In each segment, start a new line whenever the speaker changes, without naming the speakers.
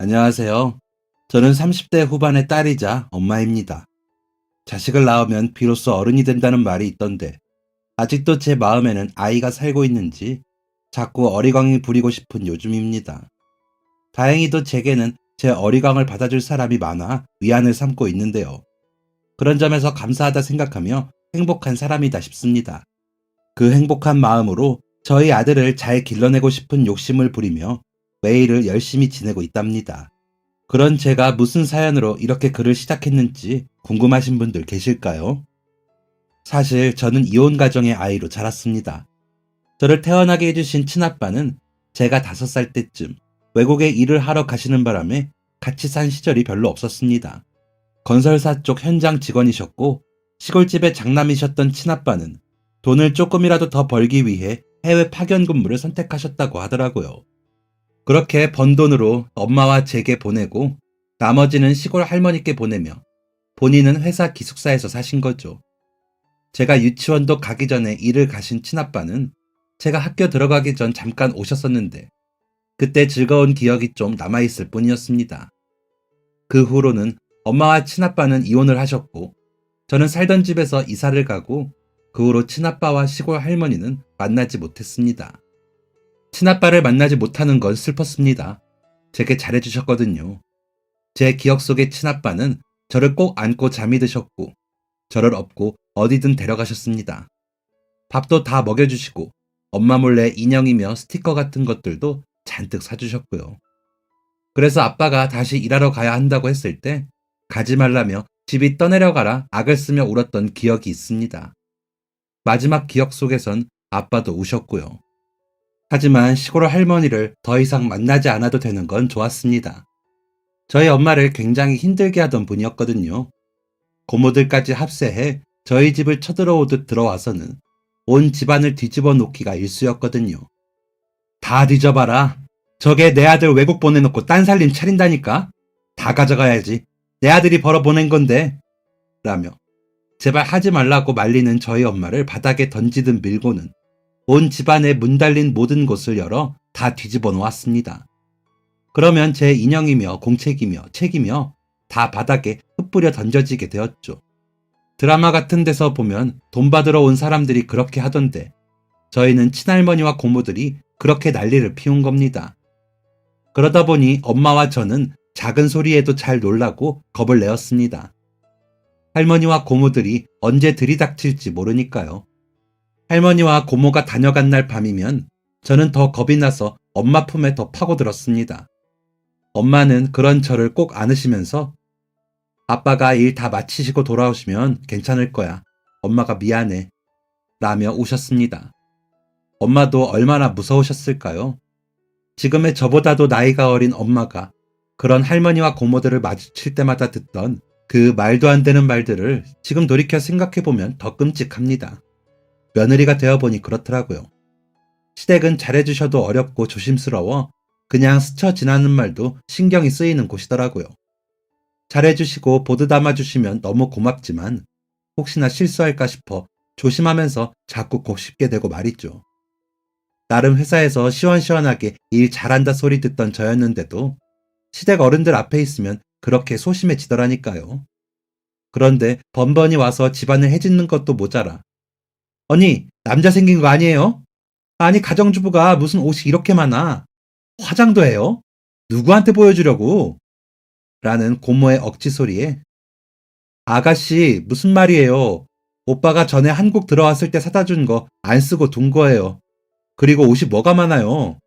안녕하세요. 저는 30대 후반의 딸이자 엄마입니다. 자식을 낳으면 비로소 어른이 된다는 말이 있던데, 아직도 제 마음에는 아이가 살고 있는지 자꾸 어리광이 부리고 싶은 요즘입니다. 다행히도 제게는 제 어리광을 받아줄 사람이 많아 위안을 삼고 있는데요. 그런 점에서 감사하다 생각하며 행복한 사람이다 싶습니다. 그 행복한 마음으로 저희 아들을 잘 길러내고 싶은 욕심을 부리며 매일을 열심히 지내고 있답니다. 그런 제가 무슨 사연으로 이렇게 글을 시작했는지 궁금하신 분들 계실까요? 사실 저는 이혼 가정의 아이로 자랐습니다. 저를 태어나게 해주신 친아빠는 제가 5살 때쯤 외국에 일을 하러 가시는 바람에 같이 산 시절이 별로 없었습니다. 건설사 쪽 현장 직원이셨고 시골집의 장남이셨던 친아빠는 돈을 조금이라도 더 벌기 위해 해외 파견 근무를 선택하셨다고 하더라고요. 그렇게 번 돈으로 엄마와 제게 보내고 나머지는 시골 할머니께 보내며 본인은 회사 기숙사에서 사신 거죠. 제가 유치원도 가기 전에 일을 가신 친아빠는 제가 학교 들어가기 전 잠깐 오셨었는데 그때 즐거운 기억이 좀 남아있을 뿐이었습니다. 그 후로는 엄마와 친아빠는 이혼을 하셨고 저는 살던 집에서 이사를 가고 그 후로 친아빠와 시골 할머니는 만나지 못했습니다. 친아빠를 만나지 못하는 건 슬펐습니다. 제게 잘해주셨거든요. 제 기억 속의 친아빠는 저를 꼭 안고 잠이 드셨고 저를 업고 어디든 데려가셨습니다. 밥도 다 먹여주시고 엄마 몰래 인형이며 스티커 같은 것들도 잔뜩 사주셨고요. 그래서 아빠가 다시 일하러 가야 한다고 했을 때 가지 말라며 집이 떠내려가라 악을 쓰며 울었던 기억이 있습니다. 마지막 기억 속에선 아빠도 우셨고요. 하지만 시골 할머니를 더 이상 만나지 않아도 되는 건 좋았습니다. 저희 엄마를 굉장히 힘들게 하던 분이었거든요. 고모들까지 합세해 저희 집을 쳐들어오듯 들어와서는 온 집안을 뒤집어 놓기가 일쑤였거든요. 다 뒤져봐라. 저게 내 아들 외국 보내놓고 딴 살림 차린다니까? 다 가져가야지. 내 아들이 벌어 보낸 건데. 라며 제발 하지 말라고 말리는 저희 엄마를 바닥에 던지듯 밀고는 온 집안에 문 달린 모든 곳을 열어 다 뒤집어 놓았습니다. 그러면 제 인형이며 공책이며 책이며 다 바닥에 흩뿌려 던져지게 되었죠. 드라마 같은 데서 보면 돈 받으러 온 사람들이 그렇게 하던데 저희는 친할머니와 고모들이 그렇게 난리를 피운 겁니다. 그러다 보니 엄마와 저는 작은 소리에도 잘 놀라고 겁을 내었습니다. 할머니와 고모들이 언제 들이닥칠지 모르니까요. 할머니와 고모가 다녀간 날 밤이면 저는 더 겁이 나서 엄마 품에 더 파고들었습니다. 엄마는 그런 저를 꼭 안으시면서 아빠가 일 다 마치시고 돌아오시면 괜찮을 거야. 엄마가 미안해. 라며 우셨습니다. 엄마도 얼마나 무서우셨을까요? 지금의 저보다도 나이가 어린 엄마가 그런 할머니와 고모들을 마주칠 때마다 듣던 그 말도 안 되는 말들을 지금 돌이켜 생각해보면 더 끔찍합니다. 며느리가 되어보니 그렇더라고요. 시댁은 잘해주셔도 어렵고 조심스러워 그냥 스쳐 지나는 말도 신경이 쓰이는 곳이더라고요. 잘해주시고 보드 담아주시면 너무 고맙지만 혹시나 실수할까 싶어 조심하면서 자꾸 곱씹게 되고 말이죠. 나름 회사에서 시원시원하게 일 잘한다 소리 듣던 저였는데도 시댁 어른들 앞에 있으면 그렇게 소심해지더라니까요. 그런데 번번이 와서 집안을 해짓는 것도 모자라. 언니, 남자 생긴 거 아니에요? 아니, 가정주부가 무슨 옷이 이렇게 많아? 화장도 해요? 누구한테 보여주려고? 라는 고모의 억지 소리에 아가씨, 무슨 말이에요? 오빠가 전에 한국 들어왔을 때 사다 준 거 안 쓰고 둔 거예요. 그리고 옷이 뭐가 많아요?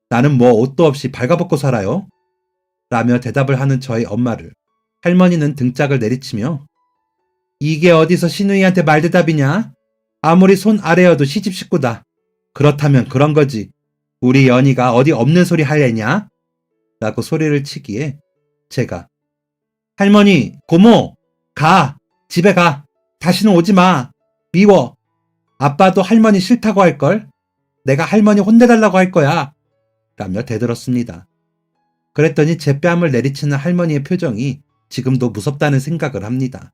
나는 뭐 옷도 없이 발가벗고 살아요? 라며 대답을 하는 저희 엄마를 할머니는 등짝을 내리치며 이게 어디서 시누이한테 말대답이냐? 아무리 손 아래여도 시집 식구다. 그렇다면 그런 거지. 우리 연희가 어디 없는 소리 하려냐? 라고 소리를 치기에 제가 할머니, 고모, 가. 집에 가. 다시는 오지 마. 미워. 아빠도 할머니 싫다고 할걸? 내가 할머니 혼내달라고 할 거야. 라며 대들었습니다. 그랬더니 제 뺨을 내리치는 할머니의 표정이 지금도 무섭다는 생각을 합니다.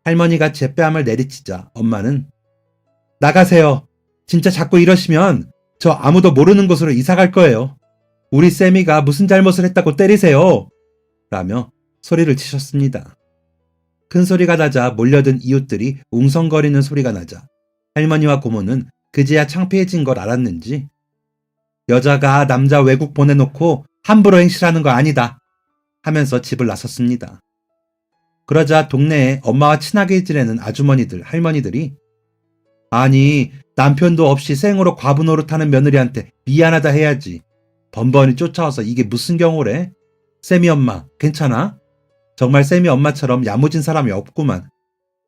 할머니가 제 뺨을 내리치자 엄마는 나가세요. 진짜 자꾸 이러시면 저 아무도 모르는 곳으로 이사 갈 거예요. 우리 쌤이가 무슨 잘못을 했다고 때리세요! 라며 소리를 치셨습니다. 큰 소리가 나자 몰려든 이웃들이 웅성거리는 소리가 나자 할머니와 고모는 그제야 창피해진 걸 알았는지 여자가 남자 외국 보내놓고 함부로 행실하는 거 아니다 하면서 집을 나섰습니다. 그러자 동네에 엄마와 친하게 지내는 아주머니들, 할머니들이 아니 남편도 없이 생으로 과부 노릇하는 며느리한테 미안하다 해야지. 번번이 쫓아와서 이게 무슨 경우래? 쌤이 엄마 괜찮아? 정말 쌤이 엄마처럼 야무진 사람이 없구만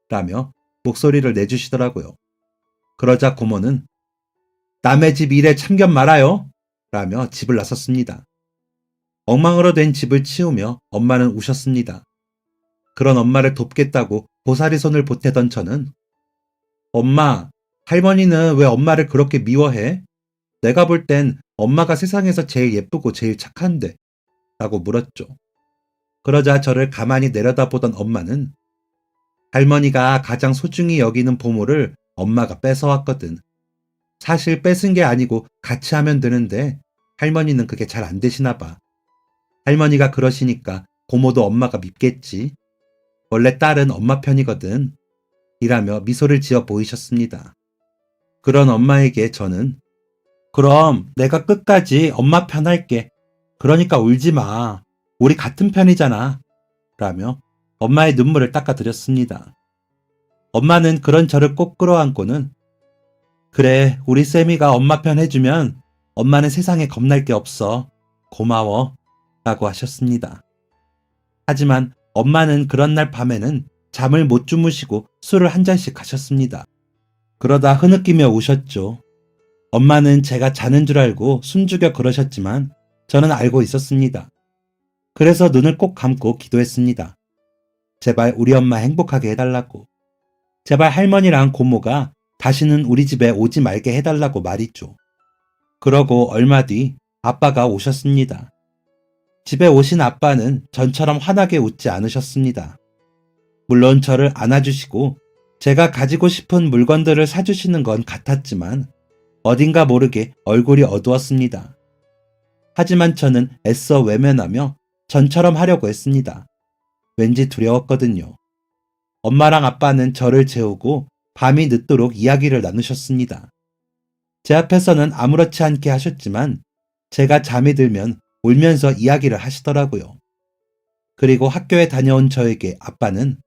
라며 목소리를 내주시더라고요. 그러자 고모는 남의 집 일에 참견 말아요 라며 집을 나섰습니다. 엉망으로 된 집을 치우며 엄마는 우셨습니다. 그런 엄마를 돕겠다고 보살이 손을 보태던 저는 엄마, 할머니는 왜 엄마를 그렇게 미워해? 내가 볼 땐 엄마가 세상에서 제일 예쁘고 제일 착한데 라고 물었죠. 그러자 저를 가만히 내려다보던 엄마는 할머니가 가장 소중히 여기는 보물을 엄마가 뺏어왔거든. 사실 뺏은 게 아니고 같이 하면 되는데 할머니는 그게 잘 안 되시나 봐. 할머니가 그러시니까 고모도 엄마가 밉겠지. 원래 딸은 엄마 편이거든. 이라며 미소를 지어 보이셨습니다. 그런 엄마에게 저는 그럼 내가 끝까지 엄마 편 할게. 그러니까 울지 마. 우리 같은 편이잖아. 라며 엄마의 눈물을 닦아드렸습니다. 엄마는 그런 저를 꼭 끌어안고는 그래, 우리 쌤이가 엄마 편 해주면 엄마는 세상에 겁날 게 없어. 고마워. 라고 하셨습니다. 하지만 엄마는 그런 날 밤에는 잠을 못 주무시고 술을 한 잔씩 하셨습니다. 그러다 흐느끼며 우셨죠. 엄마는 제가 자는 줄 알고 숨죽여 그러셨지만 저는 알고 있었습니다. 그래서 눈을 꼭 감고 기도했습니다. 제발 우리 엄마 행복하게 해달라고. 제발 할머니랑 고모가 다시는 우리 집에 오지 말게 해달라고 말이죠. 그러고 얼마 뒤 아빠가 오셨습니다. 집에 오신 아빠는 전처럼 환하게 웃지 않으셨습니다. 물론 저를 안아주시고 제가 가지고 싶은 물건들을 사주시는 건 같았지만 어딘가 모르게 얼굴이 어두웠습니다. 하지만 저는 애써 외면하며 전처럼 하려고 했습니다. 왠지 두려웠거든요. 엄마랑 아빠는 저를 재우고 밤이 늦도록 이야기를 나누셨습니다. 제 앞에서는 아무렇지 않게 하셨지만 제가 잠이 들면 울면서 이야기를 하시더라고요. 그리고 학교에 다녀온 저에게 아빠는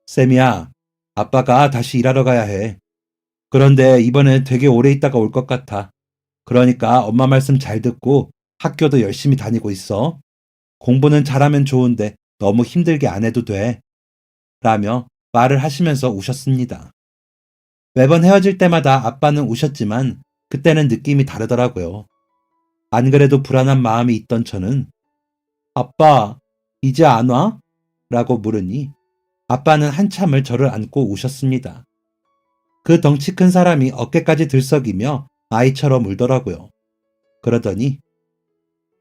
쌤이야, 아빠가 다시 일하러 가야 해. 그런데 이번에 되게 오래 있다가 올 것 같아. 그러니까 엄마 말씀 잘 듣고 학교도 열심히 다니고 있어. 공부는 잘하면 좋은데 너무 힘들게 안 해도 돼. 라며 말을 하시면서 우셨습니다. 매번 헤어질 때마다 아빠는 우셨지만 그때는 느낌이 다르더라고요. 안 그래도 불안한 마음이 있던 저는 아빠, 이제 안 와? 라고 물으니 아빠는 한참을 저를 안고 우셨습니다. 그 덩치 큰 사람이 어깨까지 들썩이며 아이처럼 울더라고요. 그러더니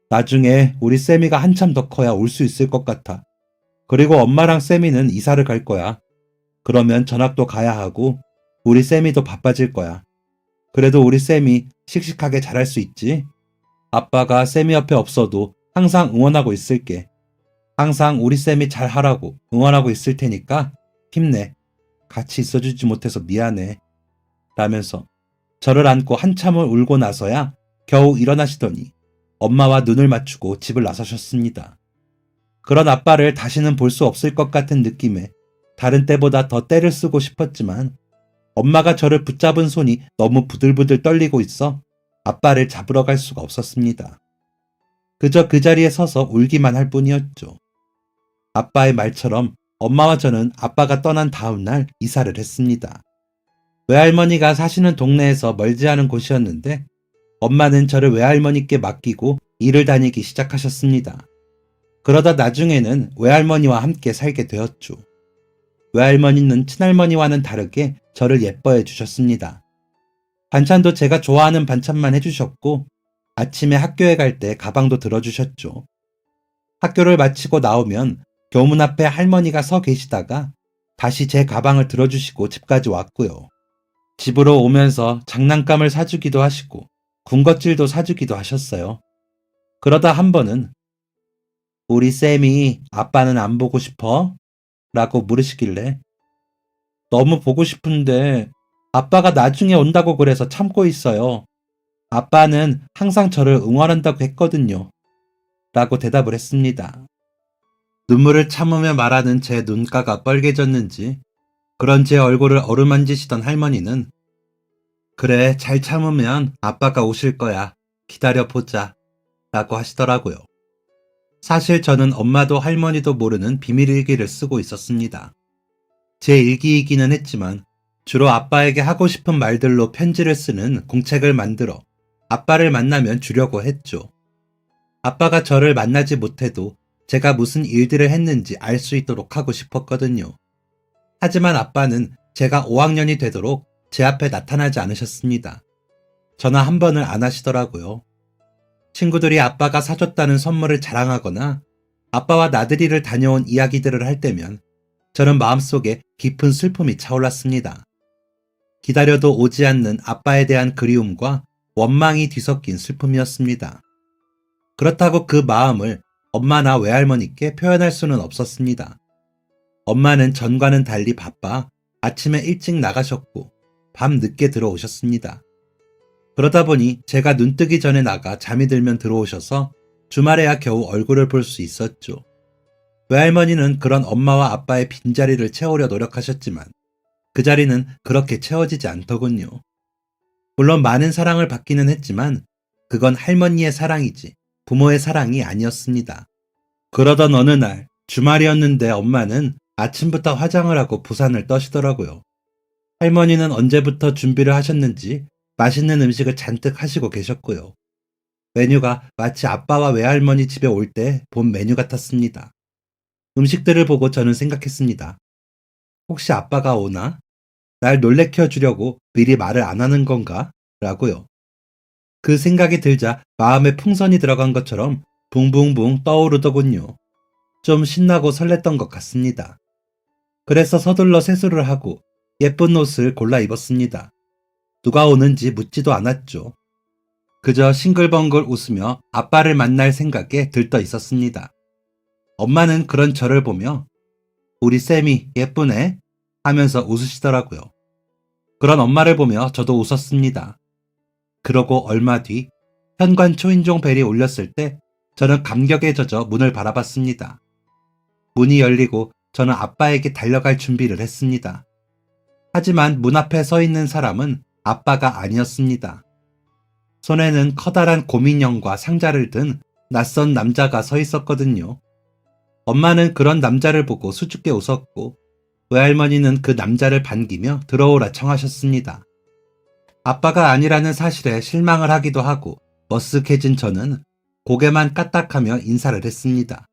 나중에 우리 쌤이가 한참 더 커야 올 수 있을 것 같아. 그리고 엄마랑 쌤이는 이사를 갈 거야. 그러면 전학도 가야 하고 우리 쌤이도 바빠질 거야. 그래도 우리 쌤이 씩씩하게 잘할 수 있지? 아빠가 쌤이 옆에 없어도 항상 응원하고 있을게. 항상 우리 쌤이 잘하라고 응원하고 있을 테니까 힘내. 같이 있어주지 못해서 미안해. 라면서 저를 안고 한참을 울고 나서야 겨우 일어나시더니 엄마와 눈을 맞추고 집을 나서셨습니다. 그런 아빠를 다시는 볼 수 없을 것 같은 느낌에 다른 때보다 더 떼를 쓰고 싶었지만 엄마가 저를 붙잡은 손이 너무 부들부들 떨리고 있어 아빠를 잡으러 갈 수가 없었습니다. 그저 그 자리에 서서 울기만 할 뿐이었죠. 아빠의 말처럼 엄마와 저는 아빠가 떠난 다음 날 이사를 했습니다. 외할머니가 사시는 동네에서 멀지 않은 곳이었는데 엄마는 저를 외할머니께 맡기고 일을 다니기 시작하셨습니다. 그러다 나중에는 외할머니와 함께 살게 되었죠. 외할머니는 친할머니와는 다르게 저를 예뻐해 주셨습니다. 반찬도 제가 좋아하는 반찬만 해주셨고 아침에 학교에 갈 때 가방도 들어주셨죠. 학교를 마치고 나오면 교문 앞에 할머니가 서 계시다가 다시 제 가방을 들어주시고 집까지 왔고요. 집으로 오면서 장난감을 사주기도 하시고 군것질도 사주기도 하셨어요. 그러다 한 번은 우리 쌤이 아빠는 안 보고 싶어? 라고 물으시길래 너무 보고 싶은데 아빠가 나중에 온다고 그래서 참고 있어요. 아빠는 항상 저를 응원한다고 했거든요. 라고 대답을 했습니다. 눈물을 참으며 말하는 제 눈가가 빨개졌는지 그런 제 얼굴을 어루만지시던 할머니는 그래, 잘 참으면 아빠가 오실 거야. 기다려보자. 라고 하시더라고요. 사실 저는 엄마도 할머니도 모르는 비밀일기를 쓰고 있었습니다. 제 일기이기는 했지만 주로 아빠에게 하고 싶은 말들로 편지를 쓰는 공책을 만들어 아빠를 만나면 주려고 했죠. 아빠가 저를 만나지 못해도 제가 무슨 일들을 했는지 알 수 있도록 하고 싶었거든요. 하지만 아빠는 제가 5학년이 되도록 제 앞에 나타나지 않으셨습니다. 전화 한 번을 안 하시더라고요. 친구들이 아빠가 사줬다는 선물을 자랑하거나 아빠와 나들이를 다녀온 이야기들을 할 때면 저는 마음속에 깊은 슬픔이 차올랐습니다. 기다려도 오지 않는 아빠에 대한 그리움과 원망이 뒤섞인 슬픔이었습니다. 그렇다고 그 마음을 엄마나 외할머니께 표현할 수는 없었습니다. 엄마는 전과는 달리 바빠 아침에 일찍 나가셨고 밤 늦게 들어오셨습니다. 그러다 보니 제가 눈 뜨기 전에 나가 잠이 들면 들어오셔서 주말에야 겨우 얼굴을 볼 수 있었죠. 외할머니는 그런 엄마와 아빠의 빈자리를 채우려 노력하셨지만 그 자리는 그렇게 채워지지 않더군요. 물론 많은 사랑을 받기는 했지만 그건 할머니의 사랑이지 부모의 사랑이 아니었습니다. 그러던 어느 날 주말이었는데 엄마는 아침부터 화장을 하고 부산을 떠시더라고요. 할머니는 언제부터 준비를 하셨는지 맛있는 음식을 잔뜩 하시고 계셨고요. 메뉴가 마치 아빠와 외할머니 집에 올 때 본 메뉴 같았습니다. 음식들을 보고 저는 생각했습니다. 혹시 아빠가 오나? 날 놀래켜 주려고 미리 말을 안 하는 건가? 라고요. 그 생각이 들자 마음에 풍선이 들어간 것처럼 붕붕붕 떠오르더군요. 좀 신나고 설렜던 것 같습니다. 그래서 서둘러 세수를 하고 예쁜 옷을 골라 입었습니다. 누가 오는지 묻지도 않았죠. 그저 싱글벙글 웃으며 아빠를 만날 생각에 들떠 있었습니다. 엄마는 그런 저를 보며 우리 쌤이 예쁘네 하면서 웃으시더라고요. 그런 엄마를 보며 저도 웃었습니다. 그러고 얼마 뒤 현관 초인종 벨이 울렸을 때 저는 감격에 젖어 문을 바라봤습니다. 문이 열리고 저는 아빠에게 달려갈 준비를 했습니다. 하지만 문 앞에 서 있는 사람은 아빠가 아니었습니다. 손에는 커다란 곰인형과 상자를 든 낯선 남자가 서 있었거든요. 엄마는 그런 남자를 보고 수줍게 웃었고 외할머니는 그 남자를 반기며 들어오라 청하셨습니다. 아빠가 아니라는 사실에 실망을 하기도 하고 머쓱해진 저는 고개만 까딱하며 인사를 했습니다.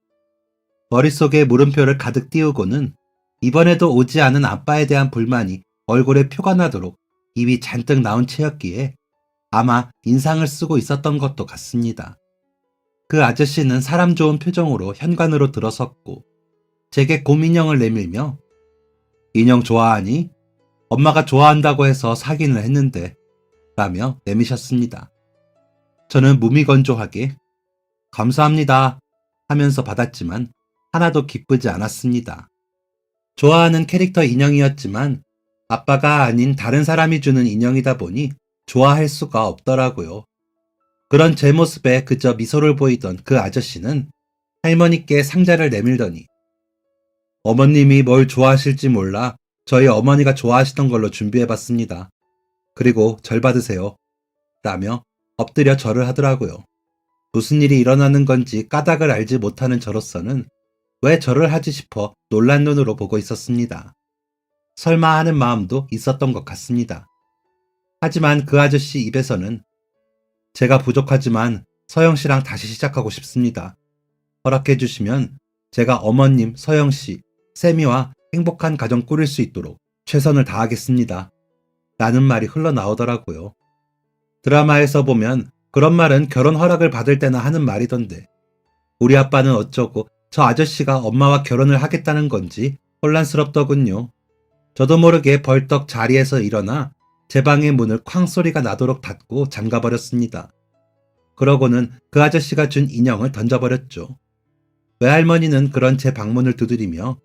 머릿속에 물음표를 가득 띄우고는 이번에도 오지 않은 아빠에 대한 불만이 얼굴에 표가 나도록 입이 잔뜩 나온 채였기에 아마 인상을 쓰고 있었던 것도 같습니다. 그 아저씨는 사람 좋은 표정으로 현관으로 들어섰고 제게 곰인형을 내밀며 인형 좋아하니? 엄마가 좋아한다고 해서 사기는 했는데 라며 내미셨습니다. 저는 무미건조하게 감사합니다 하면서 받았지만 하나도 기쁘지 않았습니다. 좋아하는 캐릭터 인형이었지만 아빠가 아닌 다른 사람이 주는 인형이다 보니 좋아할 수가 없더라고요. 그런 제 모습에 그저 미소를 보이던 그 아저씨는 할머니께 상자를 내밀더니 어머님이 뭘 좋아하실지 몰라 저희 어머니가 좋아하시던 걸로 준비해봤습니다. 그리고 절 받으세요. 라며 엎드려 절을 하더라고요. 무슨 일이 일어나는 건지 까닭을 알지 못하는 저로서는 왜 절을 하지 싶어 놀란 눈으로 보고 있었습니다. 설마 하는 마음도 있었던 것 같습니다. 하지만 그 아저씨 입에서는 제가 부족하지만 서영씨랑 다시 시작하고 싶습니다. 허락해 주시면 제가 어머님, 서영씨, 세미와 행복한 가정 꾸릴 수 있도록 최선을 다하겠습니다. 라는 말이 흘러나오더라고요. 드라마에서 보면 그런 말은 결혼 허락을 받을 때나 하는 말이던데 우리 아빠는 어쩌고 저 아저씨가 엄마와 결혼을 하겠다는 건지 혼란스럽더군요. 저도 모르게 벌떡 자리에서 일어나 제 방의 문을 쾅 소리가 나도록 닫고 잠가버렸습니다. 그러고는 그 아저씨가 준 인형을 던져버렸죠. 외할머니는 그런 제 방문을 두드리며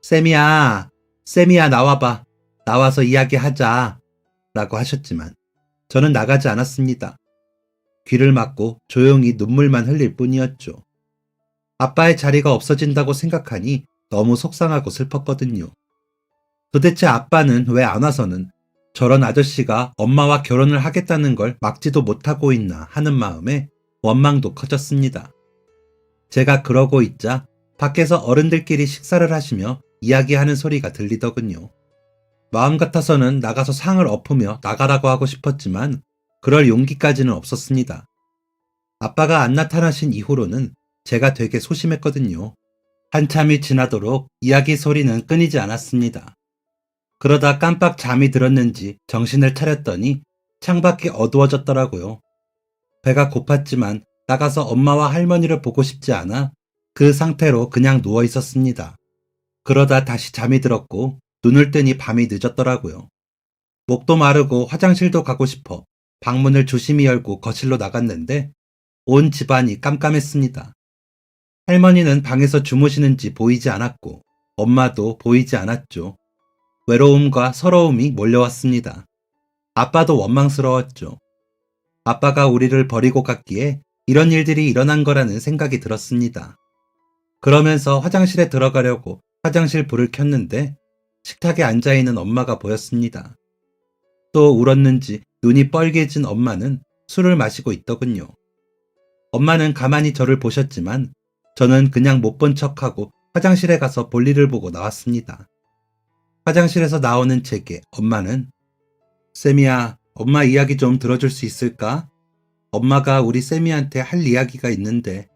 쌤이야, 쌤이야 나와봐. 나와서 이야기하자. 라고 하셨지만 저는 나가지 않았습니다. 귀를 막고 조용히 눈물만 흘릴 뿐이었죠. 아빠의 자리가 없어진다고 생각하니 너무 속상하고 슬펐거든요. 도대체 아빠는 왜 안 와서는 저런 아저씨가 엄마와 결혼을 하겠다는 걸 막지도 못하고 있나 하는 마음에 원망도 커졌습니다. 제가 그러고 있자 밖에서 어른들끼리 식사를 하시며 이야기하는 소리가 들리더군요. 마음 같아서는 나가서 상을 엎으며 나가라고 하고 싶었지만 그럴 용기까지는 없었습니다. 아빠가 안 나타나신 이후로는 제가 되게 소심했거든요. 한참이 지나도록 이야기 소리는 끊이지 않았습니다. 그러다 깜빡 잠이 들었는지 정신을 차렸더니 창밖이 어두워졌더라고요. 배가 고팠지만 나가서 엄마와 할머니를 보고 싶지 않아 그 상태로 그냥 누워 있었습니다. 그러다 다시 잠이 들었고 눈을 뜨니 밤이 늦었더라고요. 목도 마르고 화장실도 가고 싶어 방문을 조심히 열고 거실로 나갔는데 온 집안이 깜깜했습니다. 할머니는 방에서 주무시는지 보이지 않았고 엄마도 보이지 않았죠. 외로움과 서러움이 몰려왔습니다. 아빠도 원망스러웠죠. 아빠가 우리를 버리고 갔기에 이런 일들이 일어난 거라는 생각이 들었습니다. 그러면서 화장실에 들어가려고 화장실 불을 켰는데 식탁에 앉아있는 엄마가 보였습니다. 또 울었는지 눈이 뻘개진 엄마는 술을 마시고 있더군요. 엄마는 가만히 저를 보셨지만 저는 그냥 못 본 척하고 화장실에 가서 볼일을 보고 나왔습니다. 화장실에서 나오는 제게 엄마는 쌤이야, 엄마 이야기 좀 들어줄 수 있을까? 엄마가 우리 쌤이한테 할 이야기가 있는데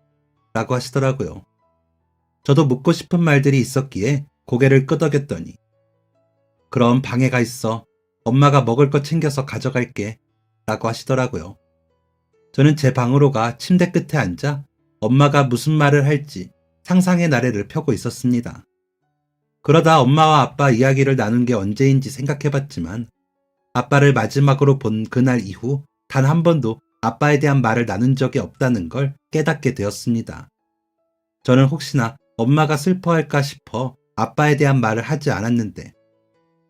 라고 하시더라고요. 저도 묻고 싶은 말들이 있었기에 고개를 끄덕였더니 그럼 방에 가 있어. 엄마가 먹을 거 챙겨서 가져갈게 라고 하시더라고요. 저는 제 방으로 가 침대 끝에 앉아 엄마가 무슨 말을 할지 상상의 나래를 펴고 있었습니다. 그러다 엄마와 아빠 이야기를 나눈 게 언제인지 생각해봤지만 아빠를 마지막으로 본 그날 이후 단 한 번도 아빠에 대한 말을 나눈 적이 없다는 걸 깨닫게 되었습니다. 저는 혹시나 엄마가 슬퍼할까 싶어 아빠에 대한 말을 하지 않았는데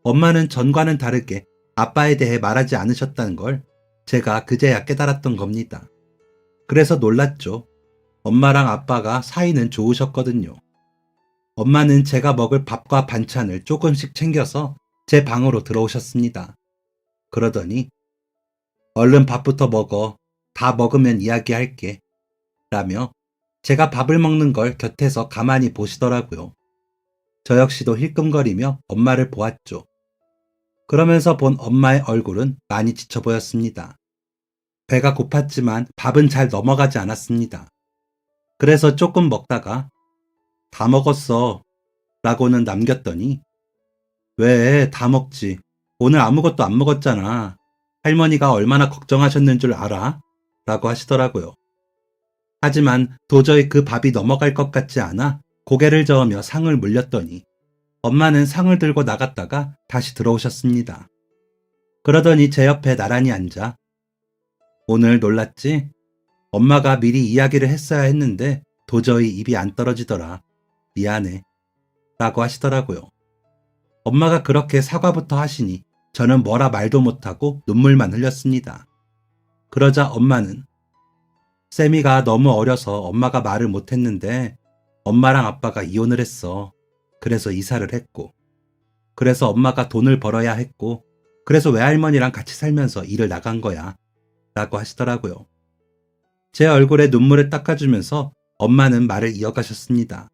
엄마는 전과는 다르게 아빠에 대해 말하지 않으셨다는 걸 제가 그제야 깨달았던 겁니다. 그래서 놀랐죠. 엄마랑 아빠가 사이는 좋으셨거든요. 엄마는 제가 먹을 밥과 반찬을 조금씩 챙겨서 제 방으로 들어오셨습니다. 그러더니 얼른 밥부터 먹어. 다 먹으면 이야기할게. 라며 제가 밥을 먹는 걸 곁에서 가만히 보시더라고요. 저 역시도 힐끔거리며 엄마를 보았죠. 그러면서 본 엄마의 얼굴은 많이 지쳐 보였습니다. 배가 고팠지만 밥은 잘 넘어가지 않았습니다. 그래서 조금 먹다가 다 먹었어 라고는 남겼더니 왜 다 먹지? 오늘 아무것도 안 먹었잖아. 할머니가 얼마나 걱정하셨는 줄 알아? 라고 하시더라고요. 하지만 도저히 그 밥이 넘어갈 것 같지 않아 고개를 저으며 상을 물렸더니 엄마는 상을 들고 나갔다가 다시 들어오셨습니다. 그러더니 제 옆에 나란히 앉아 오늘 놀랐지? 엄마가 미리 이야기를 했어야 했는데 도저히 입이 안 떨어지더라. 미안해. 라고 하시더라고요. 엄마가 그렇게 사과부터 하시니 저는 뭐라 말도 못하고 눈물만 흘렸습니다. 그러자 엄마는 쌤이가 너무 어려서 엄마가 말을 못했는데 엄마랑 아빠가 이혼을 했어. 그래서 이사를 했고 그래서 엄마가 돈을 벌어야 했고 그래서 외할머니랑 같이 살면서 일을 나간 거야. 라고 하시더라고요. 제 얼굴에 눈물을 닦아주면서 엄마는 말을 이어가셨습니다.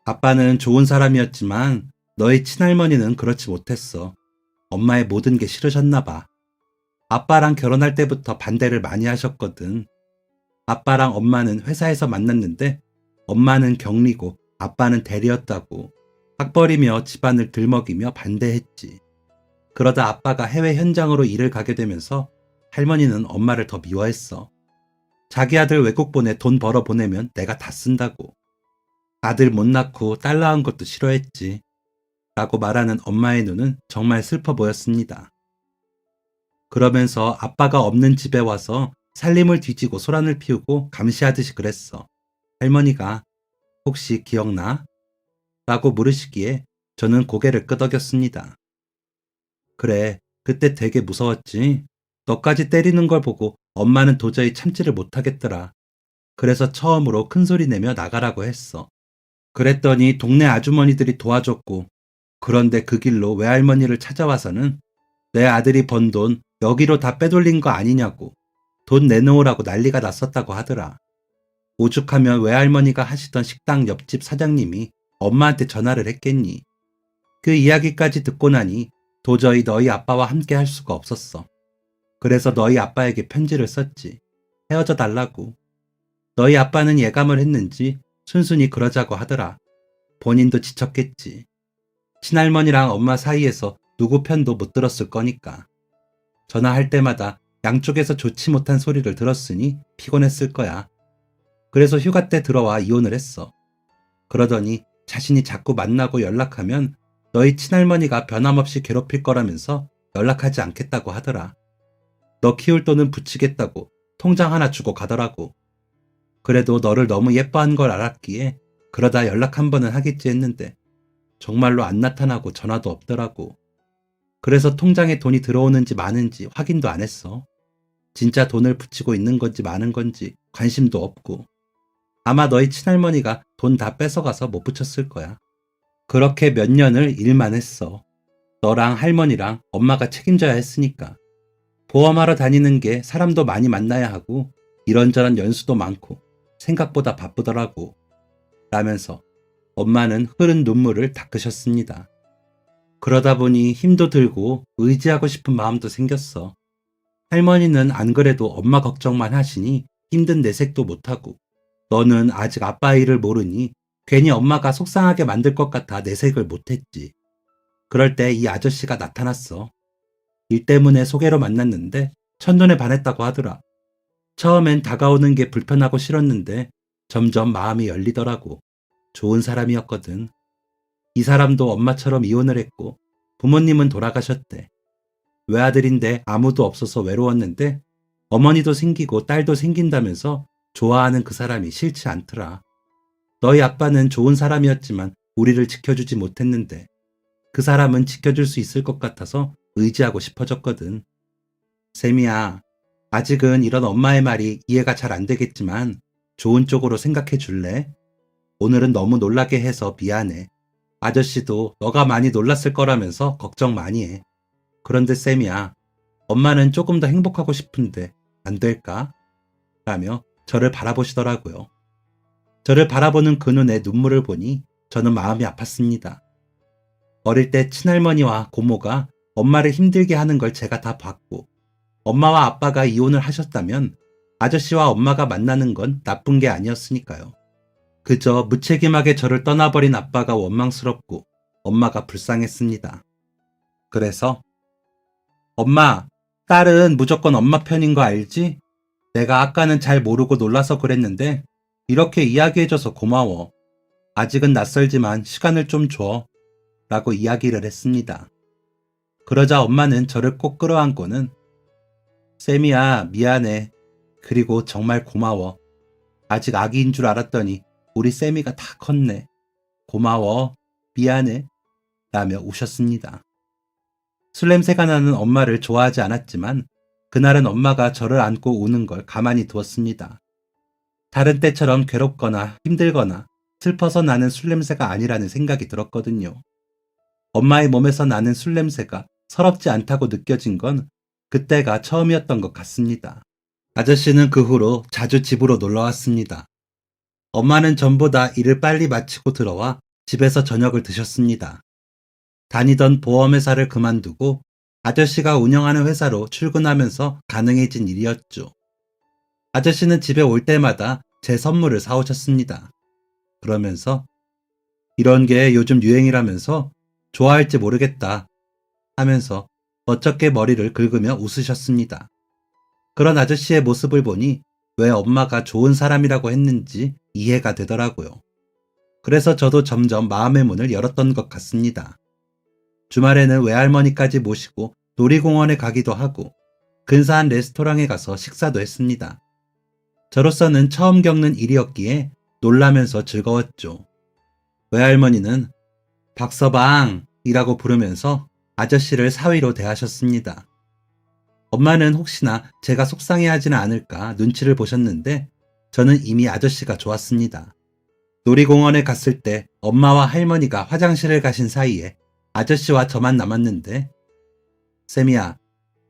아빠는 좋은 사람이었지만 너희 친할머니는 그렇지 못했어. 엄마의 모든 게 싫으셨나 봐. 아빠랑 결혼할 때부터 반대를 많이 하셨거든. 아빠랑 엄마는 회사에서 만났는데 엄마는 격리고 아빠는 대리였다고 학벌이며 집안을 들먹이며 반대했지. 그러다 아빠가 해외 현장으로 일을 가게 되면서 할머니는 엄마를 더 미워했어. 자기 아들 외국 보내 돈 벌어 보내면 내가 다 쓴다고. 아들 못 낳고 딸 낳은 것도 싫어했지. 라고 말하는 엄마의 눈은 정말 슬퍼 보였습니다. 그러면서 아빠가 없는 집에 와서 살림을 뒤지고 소란을 피우고 감시하듯이 그랬어. 할머니가 혹시 기억나? 라고 물으시기에 저는 고개를 끄덕였습니다. 그래, 그때 되게 무서웠지. 너까지 때리는 걸 보고 엄마는 도저히 참지를 못하겠더라. 그래서 처음으로 큰 소리 내며 나가라고 했어. 그랬더니 동네 아주머니들이 도와줬고, 그런데 그 길로 외할머니를 찾아와서는 내 아들이 번 돈 여기로 다 빼돌린 거 아니냐고 돈 내놓으라고 난리가 났었다고 하더라. 오죽하면 외할머니가 하시던 식당 옆집 사장님이 엄마한테 전화를 했겠니. 그 이야기까지 듣고 나니 도저히 너희 아빠와 함께 할 수가 없었어. 그래서 너희 아빠에게 편지를 썼지. 헤어져 달라고. 너희 아빠는 예감을 했는지 순순히 그러자고 하더라. 본인도 지쳤겠지. 친할머니랑 엄마 사이에서 누구 편도 못 들었을 거니까. 전화할 때마다 양쪽에서 좋지 못한 소리를 들었으니 피곤했을 거야. 그래서 휴가 때 들어와 이혼을 했어. 그러더니 자신이 자꾸 만나고 연락하면 너희 친할머니가 변함없이 괴롭힐 거라면서 연락하지 않겠다고 하더라. 너 키울 돈은 붙이겠다고 통장 하나 주고 가더라고. 그래도 너를 너무 예뻐한 걸 알았기에 그러다 연락 한 번은 하겠지 했는데 정말로 안 나타나고 전화도 없더라고. 그래서 통장에 돈이 들어오는지 마는지 확인도 안 했어. 진짜 돈을 붙이고 있는 건지 마는 건지 관심도 없고. 아마 너희 친할머니가 돈 다 뺏어가서 못 붙였을 거야. 그렇게 몇 년을 일만 했어. 너랑 할머니랑 엄마가 책임져야 했으니까. 보험하러 다니는 게 사람도 많이 만나야 하고 이런저런 연수도 많고 생각보다 바쁘더라고. 라면서 엄마는 흐른 눈물을 닦으셨습니다. 그러다 보니 힘도 들고 의지하고 싶은 마음도 생겼어. 할머니는 안 그래도 엄마 걱정만 하시니 힘든 내색도 못하고 너는 아직 아빠 일을 모르니 괜히 엄마가 속상하게 만들 것 같아 내색을 못했지. 그럴 때 이 아저씨가 나타났어. 일 때문에 소개로 만났는데 첫눈에 반했다고 하더라. 처음엔 다가오는 게 불편하고 싫었는데 점점 마음이 열리더라고. 좋은 사람이었거든. 이 사람도 엄마처럼 이혼을 했고 부모님은 돌아가셨대. 외아들인데 아무도 없어서 외로웠는데 어머니도 생기고 딸도 생긴다면서 좋아하는 그 사람이 싫지 않더라. 너희 아빠는 좋은 사람이었지만 우리를 지켜주지 못했는데 그 사람은 지켜줄 수 있을 것 같아서 의지하고 싶어졌거든. 쌤이야, 아직은 이런 엄마의 말이 이해가 잘 안 되겠지만 좋은 쪽으로 생각해 줄래? 오늘은 너무 놀라게 해서 미안해. 아저씨도 너가 많이 놀랐을 거라면서 걱정 많이 해. 그런데 쌤이야, 엄마는 조금 더 행복하고 싶은데 안 될까? 라며 저를 바라보시더라고요. 저를 바라보는 그 눈에 눈물을 보니 저는 마음이 아팠습니다. 어릴 때 친할머니와 고모가 엄마를 힘들게 하는 걸 제가 다 봤고 엄마와 아빠가 이혼을 하셨다면 아저씨와 엄마가 만나는 건 나쁜 게 아니었으니까요. 그저 무책임하게 저를 떠나버린 아빠가 원망스럽고 엄마가 불쌍했습니다. 그래서 엄마, 딸은 무조건 엄마 편인 거 알지? 내가 아까는 잘 모르고 놀라서 그랬는데 이렇게 이야기해줘서 고마워. 아직은 낯설지만 시간을 좀 줘. 라고 이야기를 했습니다. 그러자 엄마는 저를 꼭 끌어안고는 쌤이야, 미안해. 그리고 정말 고마워. 아직 아기인 줄 알았더니 우리 쌤이가 다 컸네. 고마워. 미안해. 라며 우셨습니다. 술 냄새가 나는 엄마를 좋아하지 않았지만 그날은 엄마가 저를 안고 우는 걸 가만히 두었습니다. 다른 때처럼 괴롭거나 힘들거나 슬퍼서 나는 술 냄새가 아니라는 생각이 들었거든요. 엄마의 몸에서 나는 술 냄새가 서럽지 않다고 느껴진 건 그때가 처음이었던 것 같습니다. 아저씨는 그 후로 자주 집으로 놀러 왔습니다. 엄마는 전보다 일을 빨리 마치고 들어와 집에서 저녁을 드셨습니다. 다니던 보험회사를 그만두고 아저씨가 운영하는 회사로 출근하면서 가능해진 일이었죠. 아저씨는 집에 올 때마다 제 선물을 사오셨습니다. 그러면서 이런 게 요즘 유행이라면서 좋아할지 모르겠다 하면서 어떻게 머리를 긁으며 웃으셨습니다. 그런 아저씨의 모습을 보니 왜 엄마가 좋은 사람이라고 했는지 이해가 되더라고요. 그래서 저도 점점 마음의 문을 열었던 것 같습니다. 주말에는 외할머니까지 모시고 놀이공원에 가기도 하고 근사한 레스토랑에 가서 식사도 했습니다. 저로서는 처음 겪는 일이었기에 놀라면서 즐거웠죠. 외할머니는 박서방이라고 부르면서 아저씨를 사위로 대하셨습니다. 엄마는 혹시나 제가 속상해하지는 않을까 눈치를 보셨는데 저는 이미 아저씨가 좋았습니다. 놀이공원에 갔을 때 엄마와 할머니가 화장실을 가신 사이에 아저씨와 저만 남았는데, 쌤이야,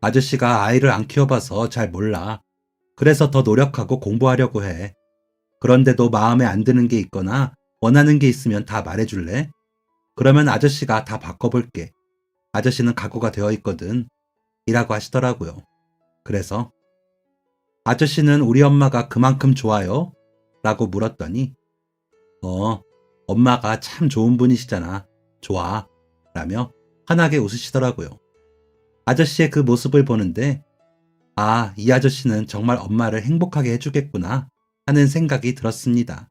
아저씨가 아이를 안 키워봐서 잘 몰라. 그래서 더 노력하고 공부하려고 해. 그런데도 마음에 안 드는 게 있거나 원하는 게 있으면 다 말해줄래? 그러면 아저씨가 다 바꿔볼게. 아저씨는 각오가 되어 있거든. 이라고 하시더라고요. 그래서 아저씨는 우리 엄마가 그만큼 좋아요? 라고 물었더니 엄마가 참 좋은 분이시잖아. 좋아. 라며 환하게 웃으시더라고요. 아저씨의 그 모습을 보는데 이 아저씨는 정말 엄마를 행복하게 해주겠구나 하는 생각이 들었습니다.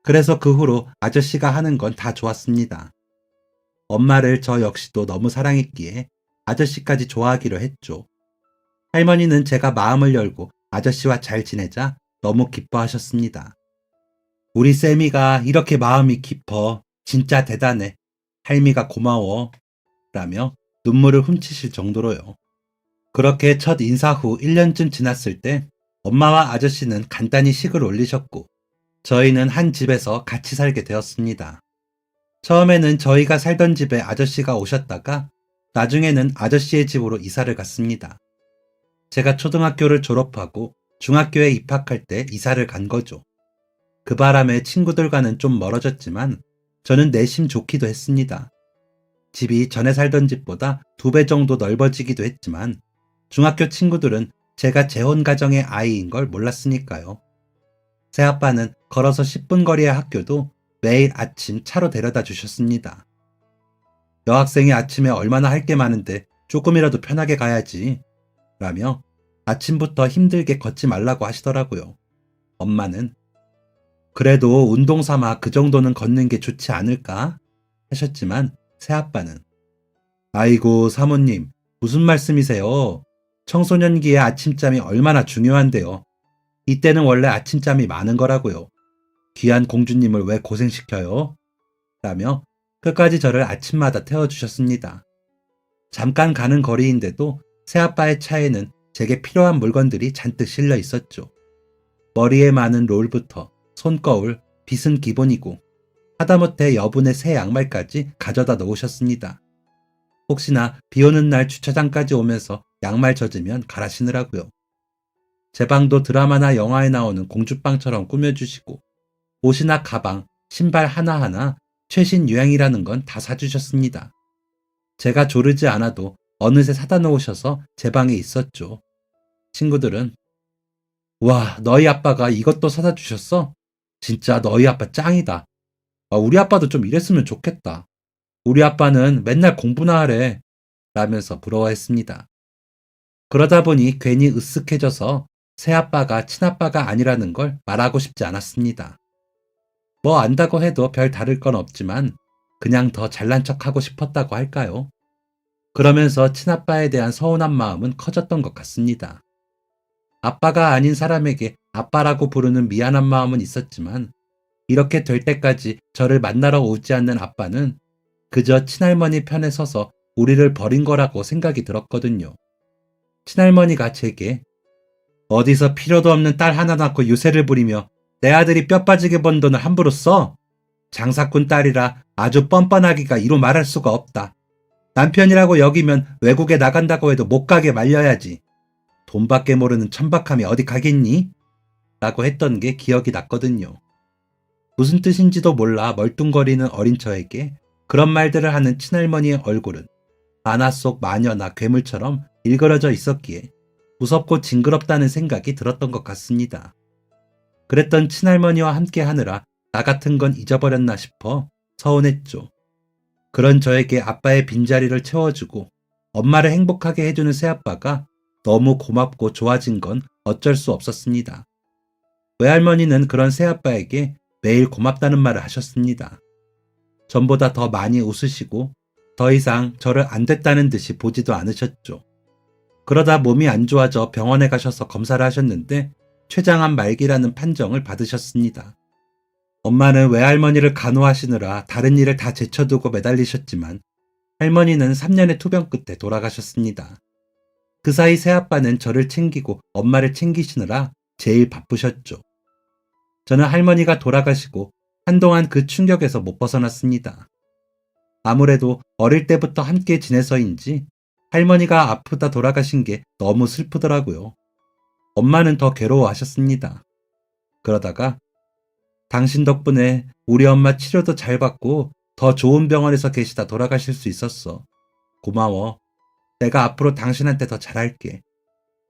그래서 그 후로 아저씨가 하는 건 다 좋았습니다. 엄마를 저 역시도 너무 사랑했기에 아저씨까지 좋아하기로 했죠. 할머니는 제가 마음을 열고 아저씨와 잘 지내자 너무 기뻐하셨습니다. 우리 쌤이가 이렇게 마음이 깊어. 진짜 대단해. 할미가 고마워. 라며 눈물을 훔치실 정도로요. 그렇게 첫 인사 후 1년쯤 지났을 때 엄마와 아저씨는 간단히 식을 올리셨고 저희는 한 집에서 같이 살게 되었습니다. 처음에는 저희가 살던 집에 아저씨가 오셨다가 나중에는 아저씨의 집으로 이사를 갔습니다. 제가 초등학교를 졸업하고 중학교에 입학할 때 이사를 간 거죠. 그 바람에 친구들과는 좀 멀어졌지만 저는 내심 좋기도 했습니다. 집이 전에 살던 집보다 2배 정도 넓어지기도 했지만 중학교 친구들은 제가 재혼 가정의 아이인 걸 몰랐으니까요. 새아빠는 걸어서 10분 거리의 학교도 매일 아침 차로 데려다 주셨습니다. 여학생이 아침에 얼마나 할 게 많은데 조금이라도 편하게 가야지 라며 아침부터 힘들게 걷지 말라고 하시더라고요. 엄마는 그래도 운동 삼아 그 정도는 걷는 게 좋지 않을까 하셨지만 새아빠는 아이고 사모님 무슨 말씀이세요? 청소년기에 아침잠이 얼마나 중요한데요. 이때는 원래 아침잠이 많은 거라고요. 귀한 공주님을 왜 고생시켜요? 라며 끝까지 저를 아침마다 태워주셨습니다. 잠깐 가는 거리인데도 새아빠의 차에는 제게 필요한 물건들이 잔뜩 실려 있었죠. 머리에 많은 롤부터 손거울, 빗은 기본이고 하다못해 여분의 새 양말까지 가져다 놓으셨습니다. 혹시나 비 오는 날 주차장까지 오면서 양말 젖으면 갈아 신으라고요. 제 방도 드라마나 영화에 나오는 공주방처럼 꾸며주시고 옷이나 가방, 신발 하나하나 최신 유행이라는 건 다 사주셨습니다. 제가 조르지 않아도 어느새 사다 놓으셔서 제 방에 있었죠. 친구들은 와, 너희 아빠가 이것도 사다 주셨어? 진짜 너희 아빠 짱이다. 우리 아빠도 좀 이랬으면 좋겠다. 우리 아빠는 맨날 공부나 하래. 라면서 부러워했습니다. 그러다 보니 괜히 으쓱해져서 새아빠가 친아빠가 아니라는 걸 말하고 싶지 않았습니다. 뭐 안다고 해도 별 다를 건 없지만 그냥 더 잘난 척하고 싶었다고 할까요? 그러면서 친아빠에 대한 서운한 마음은 커졌던 것 같습니다. 아빠가 아닌 사람에게 아빠라고 부르는 미안한 마음은 있었지만 이렇게 될 때까지 저를 만나러 오지 않는 아빠는 그저 친할머니 편에 서서 우리를 버린 거라고 생각이 들었거든요. 친할머니가 제게 어디서 필요도 없는 딸 하나 낳고 유세를 부리며 내 아들이 뼈 빠지게 번 돈을 함부로 써? 장사꾼 딸이라 아주 뻔뻔하기가 이루 말할 수가 없다. 남편이라고 여기면 외국에 나간다고 해도 못 가게 말려야지. 돈밖에 모르는 천박함이 어디 가겠니? 라고 했던 게 기억이 났거든요. 무슨 뜻인지도 몰라 멀뚱거리는 어린 저에게 그런 말들을 하는 친할머니의 얼굴은 만화 속 마녀나 괴물처럼 일그러져 있었기에 무섭고 징그럽다는 생각이 들었던 것 같습니다. 그랬던 친할머니와 함께 하느라 나 같은 건 잊어버렸나 싶어 서운했죠. 그런 저에게 아빠의 빈자리를 채워주고 엄마를 행복하게 해주는 새아빠가 너무 고맙고 좋아진 건 어쩔 수 없었습니다. 외할머니는 그런 새아빠에게 매일 고맙다는 말을 하셨습니다. 전보다 더 많이 웃으시고 더 이상 저를 안 됐다는 듯이 보지도 않으셨죠. 그러다 몸이 안 좋아져 병원에 가셔서 검사를 하셨는데 췌장암 말기라는 판정을 받으셨습니다. 엄마는 외할머니를 간호하시느라 다른 일을 다 제쳐두고 매달리셨지만 할머니는 3년의 투병 끝에 돌아가셨습니다. 그 사이 새아빠는 저를 챙기고 엄마를 챙기시느라 제일 바쁘셨죠. 저는 할머니가 돌아가시고 한동안 그 충격에서 못 벗어났습니다. 아무래도 어릴 때부터 함께 지내서인지 할머니가 아프다 돌아가신 게 너무 슬프더라고요. 엄마는 더 괴로워하셨습니다. 그러다가 당신 덕분에 우리 엄마 치료도 잘 받고 더 좋은 병원에서 계시다 돌아가실 수 있었어. 고마워. 내가 앞으로 당신한테 더 잘할게.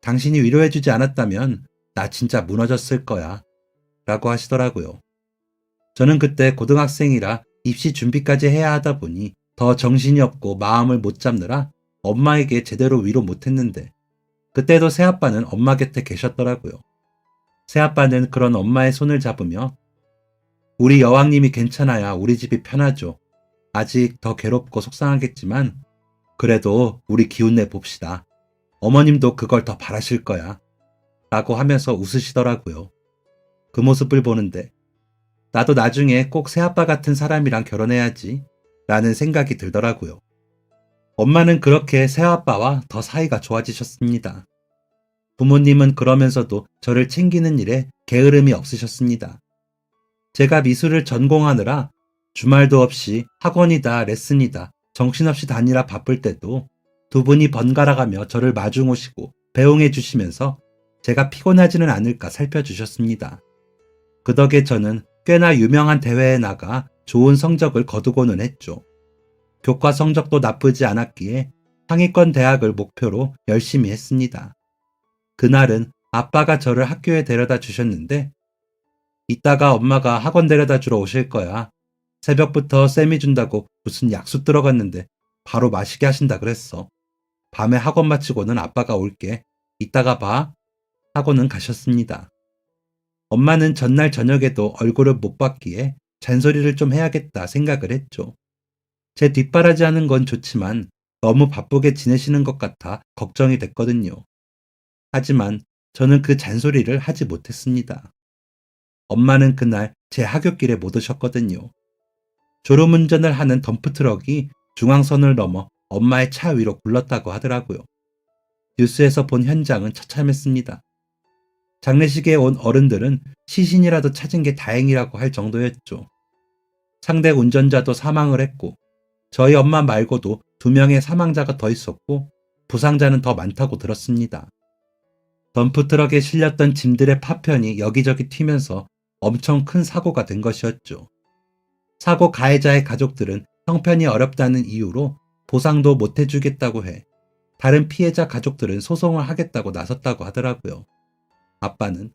당신이 위로해주지 않았다면 나 진짜 무너졌을 거야. 라고 하시더라고요. 저는 그때 고등학생이라 입시 준비까지 해야 하다 보니 더 정신이 없고 마음을 못 잡느라 엄마에게 제대로 위로 못했는데 그때도 새아빠는 엄마 곁에 계셨더라고요. 새아빠는 그런 엄마의 손을 잡으며 우리 여왕님이 괜찮아야 우리 집이 편하죠. 아직 더 괴롭고 속상하겠지만 그래도 우리 기운내 봅시다. 어머님도 그걸 더 바라실 거야. 라고 하면서 웃으시더라고요. 그 모습을 보는데 나도 나중에 꼭 새아빠 같은 사람이랑 결혼해야지 라는 생각이 들더라고요. 엄마는 그렇게 새아빠와 더 사이가 좋아지셨습니다. 부모님은 그러면서도 저를 챙기는 일에 게으름이 없으셨습니다. 제가 미술을 전공하느라 주말도 없이 학원이다 레슨이다 정신없이 다니라 바쁠 때도 두 분이 번갈아가며 저를 마중 오시고 배웅해 주시면서 제가 피곤하지는 않을까 살펴주셨습니다. 그 덕에 저는 꽤나 유명한 대회에 나가 좋은 성적을 거두고는 했죠. 교과 성적도 나쁘지 않았기에 상위권 대학을 목표로 열심히 했습니다. 그날은 아빠가 저를 학교에 데려다 주셨는데 이따가 엄마가 학원 데려다 주러 오실 거야. 새벽부터 쌤이 준다고 무슨 약속 들어갔는데 바로 마시게 하신다 그랬어. 밤에 학원 마치고는 아빠가 올게. 이따가 봐. 하고는 가셨습니다. 엄마는 전날 저녁에도 얼굴을 못 봤기에 잔소리를 좀 해야겠다 생각을 했죠. 제 뒷바라지 하는 건 좋지만 너무 바쁘게 지내시는 것 같아 걱정이 됐거든요. 하지만 저는 그 잔소리를 하지 못했습니다. 엄마는 그날 제 하굣길에 못 오셨거든요. 졸음운전을 하는 덤프트럭이 중앙선을 넘어 엄마의 차 위로 굴렀다고 하더라고요. 뉴스에서 본 현장은 처참했습니다. 장례식에 온 어른들은 시신이라도 찾은 게 다행이라고 할 정도였죠. 상대 운전자도 사망을 했고 저희 엄마 말고도 2명의 사망자가 더 있었고 부상자는 더 많다고 들었습니다. 덤프트럭에 실렸던 짐들의 파편이 여기저기 튀면서 엄청 큰 사고가 된 것이었죠. 사고 가해자의 가족들은 형편이 어렵다는 이유로 보상도 못 해주겠다고 해 다른 피해자 가족들은 소송을 하겠다고 나섰다고 하더라고요. 아빠는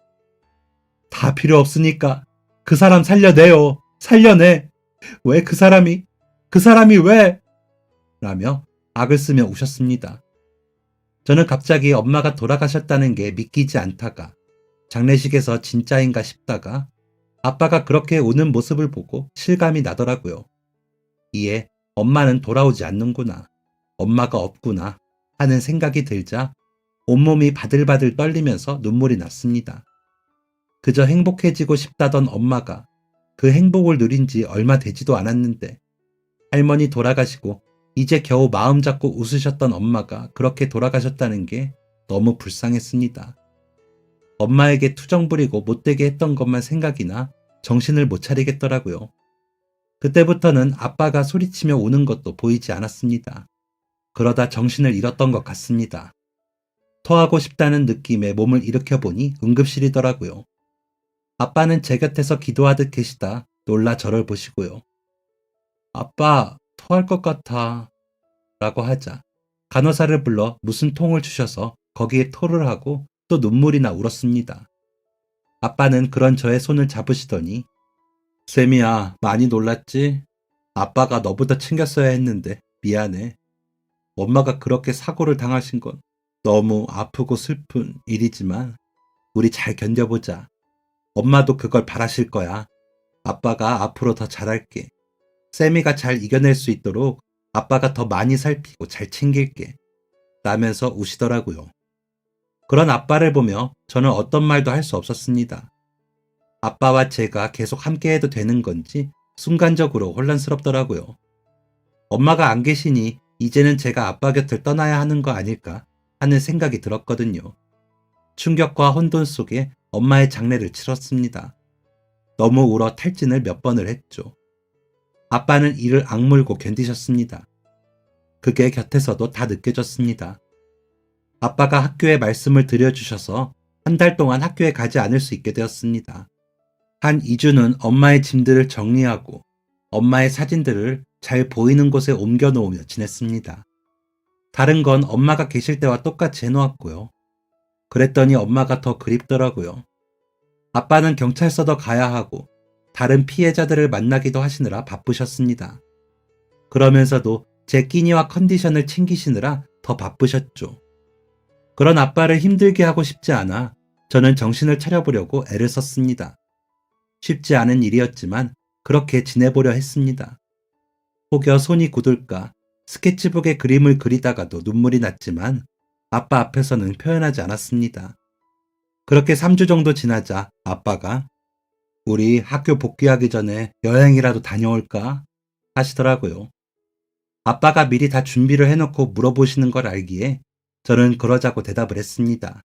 다 필요 없으니까 그 사람 살려내요. 살려내. 왜 그 사람이 왜? 라며 악을 쓰며 우셨습니다. 저는 갑자기 엄마가 돌아가셨다는 게 믿기지 않다가 장례식에서 진짜인가 싶다가 아빠가 그렇게 우는 모습을 보고 실감이 나더라고요. 이에 엄마는 돌아오지 않는구나. 엄마가 없구나 하는 생각이 들자 온몸이 바들바들 떨리면서 눈물이 났습니다. 그저 행복해지고 싶다던 엄마가 그 행복을 누린 지 얼마 되지도 않았는데 할머니 돌아가시고 이제 겨우 마음 잡고 웃으셨던 엄마가 그렇게 돌아가셨다는 게 너무 불쌍했습니다. 엄마에게 투정 부리고 못되게 했던 것만 생각이 나 정신을 못 차리겠더라고요. 그때부터는 아빠가 소리치며 우는 것도 보이지 않았습니다. 그러다 정신을 잃었던 것 같습니다. 토하고 싶다는 느낌에 몸을 일으켜보니 응급실이더라고요. 아빠는 제 곁에서 기도하듯 계시다 놀라 저를 보시고요. 아빠, 토할 것 같아 라고 하자 간호사를 불러 무슨 통을 주셔서 거기에 토를 하고 또 눈물이 나 울었습니다. 아빠는 그런 저의 손을 잡으시더니 쌤이야, 많이 놀랐지? 아빠가 너보다 챙겼어야 했는데 미안해. 엄마가 그렇게 사고를 당하신 건 너무 아프고 슬픈 일이지만 우리 잘 견뎌보자. 엄마도 그걸 바라실 거야. 아빠가 앞으로 더 잘할게. 쌤이가 잘 이겨낼 수 있도록 아빠가 더 많이 살피고 잘 챙길게. 라면서 우시더라고요. 그런 아빠를 보며 저는 어떤 말도 할 수 없었습니다. 아빠와 제가 계속 함께해도 되는 건지 순간적으로 혼란스럽더라고요. 엄마가 안 계시니 이제는 제가 아빠 곁을 떠나야 하는 거 아닐까 하는 생각이 들었거든요. 충격과 혼돈 속에 엄마의 장례를 치렀습니다. 너무 울어 탈진을 몇 번을 했죠. 아빠는 이를 악물고 견디셨습니다. 그게 곁에서도 다 느껴졌습니다. 아빠가 학교에 말씀을 드려주셔서 한 달 동안 학교에 가지 않을 수 있게 되었습니다. 한 2주는 엄마의 짐들을 정리하고 엄마의 사진들을 잘 보이는 곳에 옮겨 놓으며 지냈습니다. 다른 건 엄마가 계실 때와 똑같이 해놓았고요. 그랬더니 엄마가 더 그립더라고요. 아빠는 경찰서도 가야 하고 다른 피해자들을 만나기도 하시느라 바쁘셨습니다. 그러면서도 제 끼니와 컨디션을 챙기시느라 더 바쁘셨죠. 그런 아빠를 힘들게 하고 싶지 않아 저는 정신을 차려보려고 애를 썼습니다. 쉽지 않은 일이었지만 그렇게 지내보려 했습니다. 혹여 손이 굳을까 스케치북에 그림을 그리다가도 눈물이 났지만 아빠 앞에서는 표현하지 않았습니다. 그렇게 3주 정도 지나자 아빠가 우리 학교 복귀하기 전에 여행이라도 다녀올까 하시더라고요. 아빠가 미리 다 준비를 해놓고 물어보시는 걸 알기에 저는 그러자고 대답을 했습니다.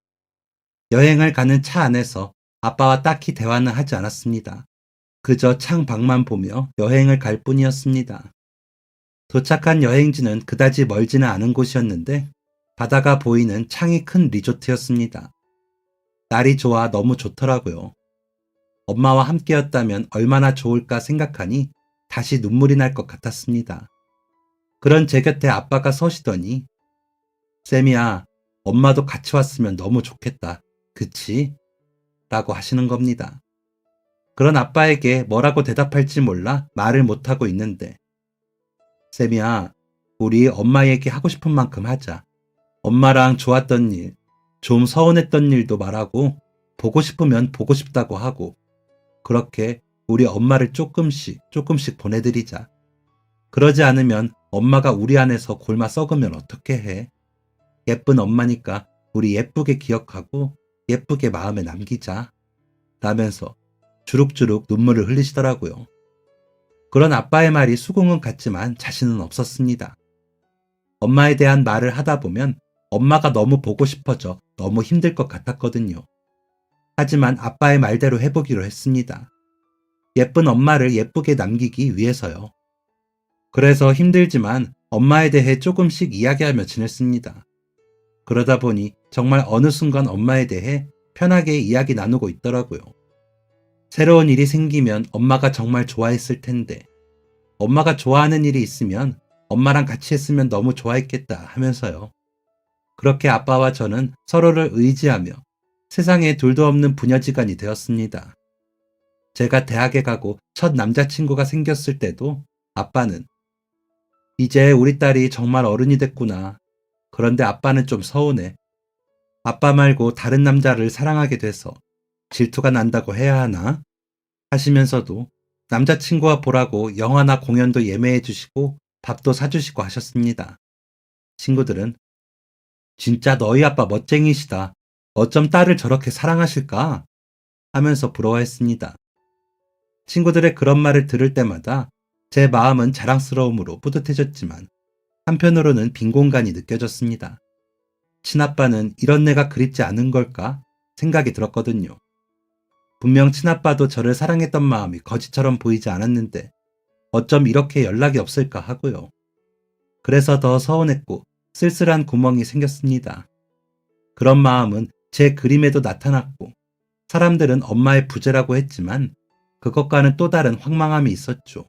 여행을 가는 차 안에서 아빠와 딱히 대화는 하지 않았습니다. 그저 창밖만 보며 여행을 갈 뿐이었습니다. 도착한 여행지는 그다지 멀지는 않은 곳이었는데 바다가 보이는 창이 큰 리조트였습니다. 날이 좋아 너무 좋더라고요. 엄마와 함께였다면 얼마나 좋을까 생각하니 다시 눈물이 날 것 같았습니다. 그런 제 곁에 아빠가 서시더니 쌤이야, 엄마도 같이 왔으면 너무 좋겠다. 그치? 라고 하시는 겁니다. 그런 아빠에게 뭐라고 대답할지 몰라 말을 못하고 있는데 쌤이야, 우리 엄마 얘기 하고 싶은 만큼 하자. 엄마랑 좋았던 일, 좀 서운했던 일도 말하고 보고 싶으면 보고 싶다고 하고 그렇게 우리 엄마를 조금씩 보내드리자. 그러지 않으면 엄마가 우리 안에서 골마 썩으면 어떻게 해? 예쁜 엄마니까 우리 예쁘게 기억하고 예쁘게 마음에 남기자. 라면서 주룩주룩 눈물을 흘리시더라고요. 그런 아빠의 말이 수긍은 같지만 자신은 없었습니다. 엄마에 대한 말을 하다 보면 엄마가 너무 보고 싶어져 너무 힘들 것 같았거든요. 하지만 아빠의 말대로 해보기로 했습니다. 예쁜 엄마를 예쁘게 남기기 위해서요. 그래서 힘들지만 엄마에 대해 조금씩 이야기하며 지냈습니다. 그러다 보니 정말 어느 순간 엄마에 대해 편하게 이야기 나누고 있더라고요. 새로운 일이 생기면 엄마가 정말 좋아했을 텐데 엄마가 좋아하는 일이 있으면 엄마랑 같이 했으면 너무 좋아했겠다 하면서요. 그렇게 아빠와 저는 서로를 의지하며 세상에 둘도 없는 부녀지간이 되었습니다. 제가 대학에 가고 첫 남자친구가 생겼을 때도 아빠는 이제 우리 딸이 정말 어른이 됐구나. 그런데 아빠는 좀 서운해. 아빠 말고 다른 남자를 사랑하게 돼서 질투가 난다고 해야 하나? 하시면서도 남자친구와 보라고 영화나 공연도 예매해 주시고 밥도 사주시고 하셨습니다. 친구들은 진짜 너희 아빠 멋쟁이시다. 어쩜 딸을 저렇게 사랑하실까? 하면서 부러워했습니다. 친구들의 그런 말을 들을 때마다 제 마음은 자랑스러움으로 뿌듯해졌지만 한편으로는 빈 공간이 느껴졌습니다. 친아빠는 이런 내가 그립지 않은 걸까 생각이 들었거든요. 분명 친아빠도 저를 사랑했던 마음이 거짓처럼 보이지 않았는데 어쩜 이렇게 연락이 없을까 하고요. 그래서 더 서운했고 쓸쓸한 구멍이 생겼습니다. 그런 마음은 제 그림에도 나타났고 사람들은 엄마의 부재라고 했지만 그것과는 또 다른 황망함이 있었죠.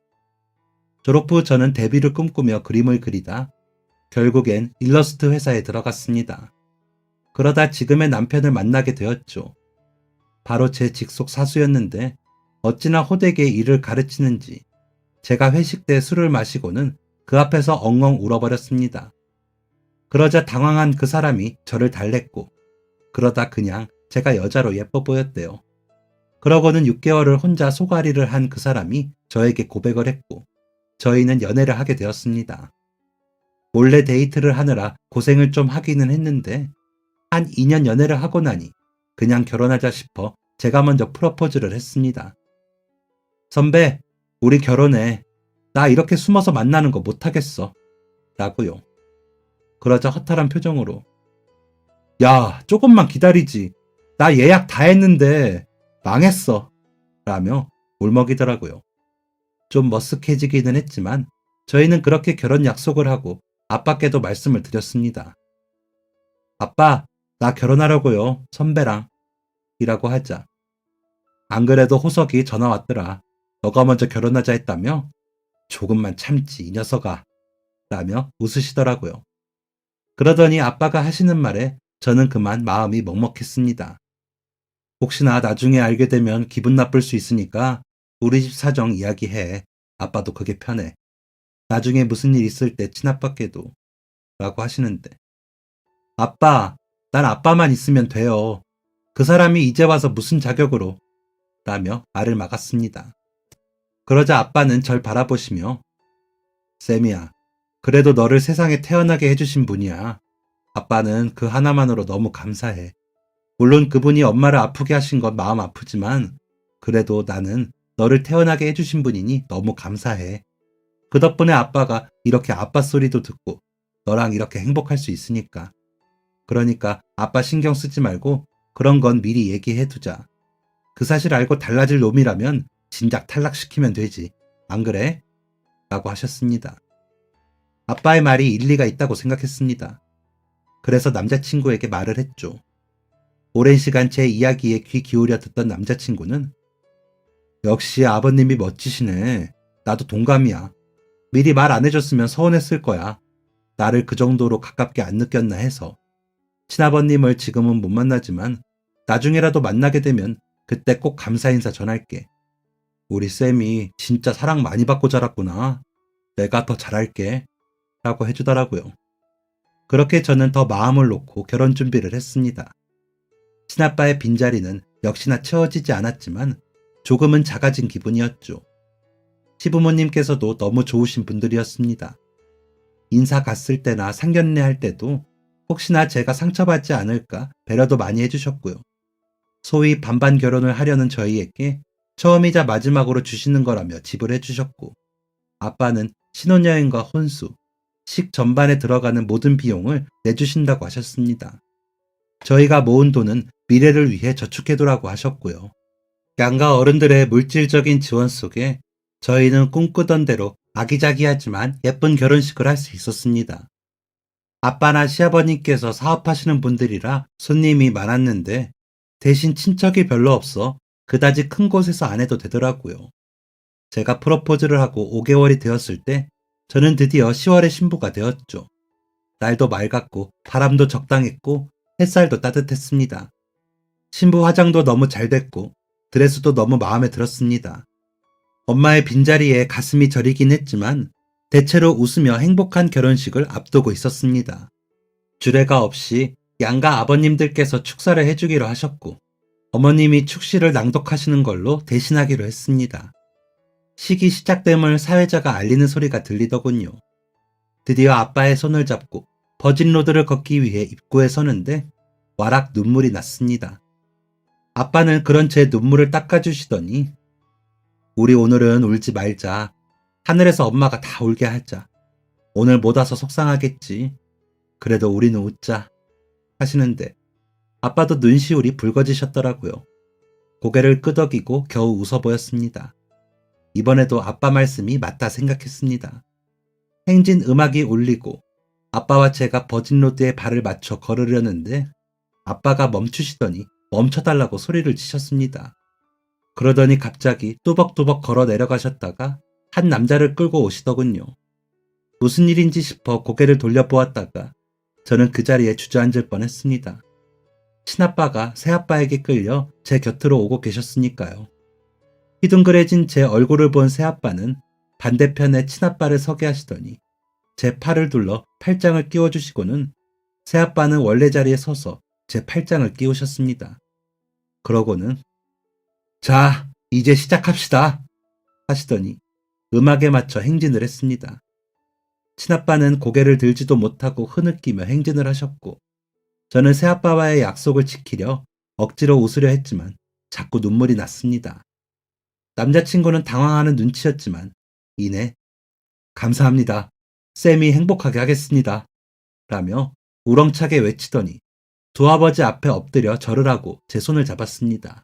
졸업 후 저는 데뷔를 꿈꾸며 그림을 그리다 결국엔 일러스트 회사에 들어갔습니다. 그러다 지금의 남편을 만나게 되었죠. 바로 제 직속 사수였는데 어찌나 호되게 일을 가르치는지 제가 회식 때 술을 마시고는 그 앞에서 엉엉 울어버렸습니다. 그러자 당황한 그 사람이 저를 달랬고 그러다 그냥 제가 여자로 예뻐 보였대요. 그러고는 6개월을 혼자 소가리를 한 그 사람이 저에게 고백을 했고 저희는 연애를 하게 되었습니다. 몰래 데이트를 하느라 고생을 좀 하기는 했는데 한 2년 연애를 하고 나니 그냥 결혼하자 싶어 제가 먼저 프러포즈를 했습니다. 선배, 우리 결혼해. 나 이렇게 숨어서 만나는 거 못하겠어. 라고요. 그러자 허탈한 표정으로 야, 조금만 기다리지. 나 예약 다 했는데 망했어. 라며 울먹이더라고요. 좀 머쓱해지기는 했지만 저희는 그렇게 결혼 약속을 하고 아빠께도 말씀을 드렸습니다. 아빠, 나 결혼하려고요. 선배랑. 이라고 하자. 안 그래도 호석이 전화 왔더라. 너가 먼저 결혼하자 했다며? 조금만 참지, 이 녀석아. 라며 웃으시더라고요. 그러더니 아빠가 하시는 말에 저는 그만 마음이 먹먹했습니다. 혹시나 나중에 알게 되면 기분 나쁠 수 있으니까 우리 집 사정 이야기해. 아빠도 그게 편해. 나중에 무슨 일 있을 때 친아빠께도. 라고 하시는데. 아빠, 난 아빠만 있으면 돼요. 그 사람이 이제 와서 무슨 자격으로. 라며 말을 막았습니다. 그러자 아빠는 절 바라보시며 쌤이야, 그래도 너를 세상에 태어나게 해주신 분이야. 아빠는 그 하나만으로 너무 감사해. 물론 그분이 엄마를 아프게 하신 건 마음 아프지만 그래도 나는 너를 태어나게 해주신 분이니 너무 감사해. 그 덕분에 아빠가 이렇게 아빠 소리도 듣고 너랑 이렇게 행복할 수 있으니까. 그러니까 아빠 신경 쓰지 말고 그런 건 미리 얘기해두자. 그 사실 알고 달라질 놈이라면 진작 탈락시키면 되지. 안 그래? 라고 하셨습니다. 아빠의 말이 일리가 있다고 생각했습니다. 그래서 남자친구에게 말을 했죠. 오랜 시간 제 이야기에 귀 기울여 듣던 남자친구는 역시 아버님이 멋지시네. 나도 동감이야. 미리 말 안 해줬으면 서운했을 거야. 나를 그 정도로 가깝게 안 느꼈나 해서. 친아버님을 지금은 못 만나지만 나중에라도 만나게 되면 그때 꼭 감사 인사 전할게. 우리 쌤이 진짜 사랑 많이 받고 자랐구나. 내가 더 잘할게. 라고 해주더라고요. 그렇게 저는 더 마음을 놓고 결혼 준비를 했습니다. 친아빠의 빈자리는 역시나 채워지지 않았지만 조금은 작아진 기분이었죠. 시부모님께서도 너무 좋으신 분들이었습니다. 인사 갔을 때나 상견례 할 때도 혹시나 제가 상처받지 않을까 배려도 많이 해주셨고요. 소위 반반 결혼을 하려는 저희에게 처음이자 마지막으로 주시는 거라며 지불해 주셨고, 아빠는 신혼여행과 혼수, 식 전반에 들어가는 모든 비용을 내주신다고 하셨습니다. 저희가 모은 돈은 미래를 위해 저축해두라고 하셨고요. 양가 어른들의 물질적인 지원 속에 저희는 꿈꾸던 대로 아기자기하지만 예쁜 결혼식을 할 수 있었습니다. 아빠나 시아버님께서 사업하시는 분들이라 손님이 많았는데 대신 친척이 별로 없어 그다지 큰 곳에서 안 해도 되더라고요. 제가 프로포즈를 하고 5개월이 되었을 때 저는 드디어 10월에 신부가 되었죠. 날도 맑았고 바람도 적당했고 햇살도 따뜻했습니다. 신부 화장도 너무 잘 됐고 드레스도 너무 마음에 들었습니다. 엄마의 빈자리에 가슴이 저리긴 했지만 대체로 웃으며 행복한 결혼식을 앞두고 있었습니다. 주례가 없이 양가 아버님들께서 축사를 해주기로 하셨고 어머님이 축시를 낭독하시는 걸로 대신하기로 했습니다. 식이 시작됨을 사회자가 알리는 소리가 들리더군요. 드디어 아빠의 손을 잡고 버진로드를 걷기 위해 입구에 서는데 와락 눈물이 났습니다. 아빠는 그런 제 눈물을 닦아주시더니 우리 오늘은 울지 말자. 하늘에서 엄마가 다 울게 하자. 오늘 못 와서 속상하겠지. 그래도 우리는 웃자. 하시는데 아빠도 눈시울이 붉어지셨더라고요. 고개를 끄덕이고 겨우 웃어 보였습니다. 이번에도 아빠 말씀이 맞다 생각했습니다. 행진 음악이 울리고 아빠와 제가 버진로드에 발을 맞춰 걸으려는데 아빠가 멈추시더니 멈춰달라고 소리를 치셨습니다. 그러더니 갑자기 뚜벅뚜벅 걸어 내려가셨다가 한 남자를 끌고 오시더군요. 무슨 일인지 싶어 고개를 돌려보았다가 저는 그 자리에 주저앉을 뻔했습니다. 친아빠가 새아빠에게 끌려 제 곁으로 오고 계셨으니까요. 희둥그레진 제 얼굴을 본 새아빠는 반대편에 친아빠를 서게 하시더니 제 팔을 둘러 팔짱을 끼워주시고는 새아빠는 원래 자리에 서서 제 팔짱을 끼우셨습니다. 그러고는 자, 이제 시작합시다 하시더니 음악에 맞춰 행진을 했습니다. 친아빠는 고개를 들지도 못하고 흐느끼며 행진을 하셨고, 저는 새아빠와의 약속을 지키려 억지로 웃으려 했지만 자꾸 눈물이 났습니다. 남자친구는 당황하는 눈치였지만 이내 감사합니다. 쌤이 행복하게 하겠습니다. 라며 우렁차게 외치더니 두 아버지 앞에 엎드려 절을 하고 제 손을 잡았습니다.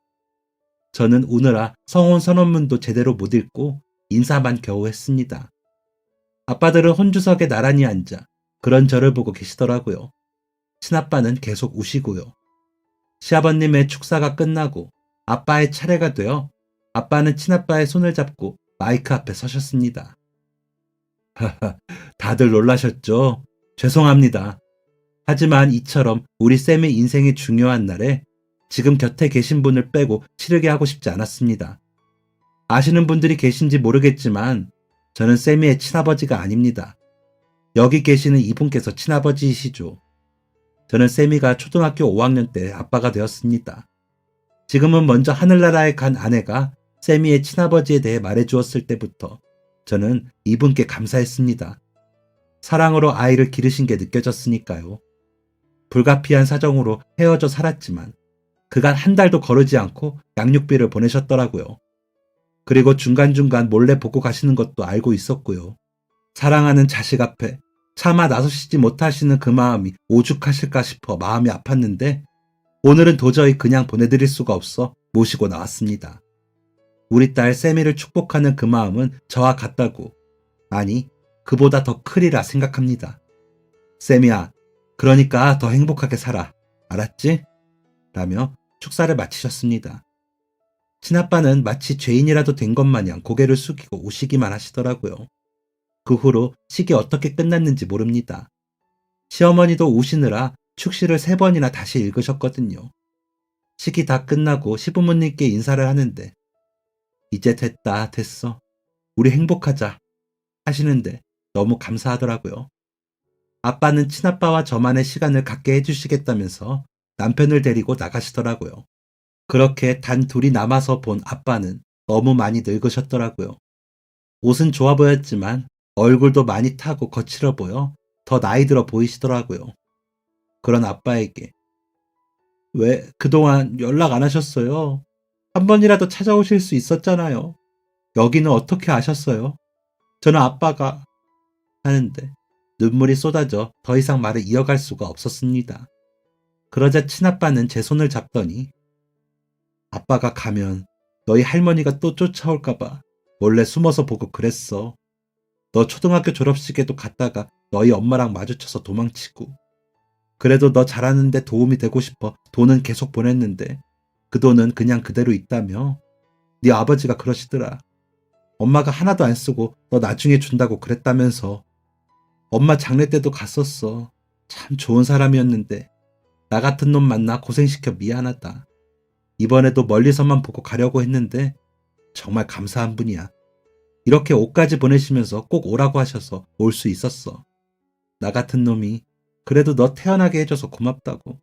저는 우느라 성혼 선언문도 제대로 못 읽고 인사만 겨우 했습니다. 아빠들은 혼주석에 나란히 앉아 그런 저를 보고 계시더라고요. 친아빠는 계속 우시고요. 시아버님의 축사가 끝나고 아빠의 차례가 되어 아빠는 친아빠의 손을 잡고 마이크 앞에 서셨습니다. 다들 놀라셨죠? 죄송합니다. 하지만 이처럼 우리 쌤의 인생이 중요한 날에 지금 곁에 계신 분을 빼고 치르게 하고 싶지 않았습니다. 아시는 분들이 계신지 모르겠지만 저는 쌤이의 친아버지가 아닙니다. 여기 계시는 이분께서 친아버지이시죠. 저는 쌤이가 초등학교 5학년 때 아빠가 되었습니다. 지금은 먼저 하늘나라에 간 아내가 쌤이의 친아버지에 대해 말해주었을 때부터 저는 이분께 감사했습니다. 사랑으로 아이를 기르신 게 느껴졌으니까요. 불가피한 사정으로 헤어져 살았지만 그간 한 달도 거르지 않고 양육비를 보내셨더라고요. 그리고 중간중간 몰래 보고 가시는 것도 알고 있었고요. 사랑하는 자식 앞에 차마 나서시지 못하시는 그 마음이 오죽하실까 싶어 마음이 아팠는데 오늘은 도저히 그냥 보내드릴 수가 없어 모시고 나왔습니다. 우리 딸 세미를 축복하는 그 마음은 저와 같다고, 아니 그보다 더 크리라 생각합니다. 세미야, 그러니까 더 행복하게 살아. 알았지? 라며 축사를 마치셨습니다. 친아빠는 마치 죄인이라도 된 것 마냥 고개를 숙이고 우시기만 하시더라고요. 그 후로 식이 어떻게 끝났는지 모릅니다. 시어머니도 우시느라 축시를 3번이나 다시 읽으셨거든요. 식이 다 끝나고 시부모님께 인사를 하는데 이제 됐어. 우리 행복하자 하시는데 너무 감사하더라고요. 아빠는 친아빠와 저만의 시간을 갖게 해주시겠다면서 남편을 데리고 나가시더라고요. 그렇게 단 둘이 남아서 본 아빠는 너무 많이 늙으셨더라고요. 옷은 좋아 보였지만 얼굴도 많이 타고 거칠어 보여 더 나이 들어 보이시더라고요. 그런 아빠에게 왜 그동안 연락 안 하셨어요? 한 번이라도 찾아오실 수 있었잖아요. 여기는 어떻게 아셨어요? 저는 아빠가 하는데 눈물이 쏟아져 더 이상 말을 이어갈 수가 없었습니다. 그러자 친아빠는 제 손을 잡더니 아빠가 가면 너희 할머니가 또 쫓아올까봐 몰래 숨어서 보고 그랬어. 너 초등학교 졸업식에도 갔다가 너희 엄마랑 마주쳐서 도망치고. 그래도 너 잘하는데 도움이 되고 싶어 돈은 계속 보냈는데 그 돈은 그냥 그대로 있다며. 네 아버지가 그러시더라. 엄마가 하나도 안 쓰고 너 나중에 준다고 그랬다면서. 엄마 장례 때도 갔었어. 참 좋은 사람이었는데 나 같은 놈 만나 고생시켜 미안하다. 이번에도 멀리서만 보고 가려고 했는데 정말 감사한 분이야. 이렇게 옷까지 보내시면서 꼭 오라고 하셔서 올 수 있었어. 나 같은 놈이 그래도 너 태어나게 해줘서 고맙다고.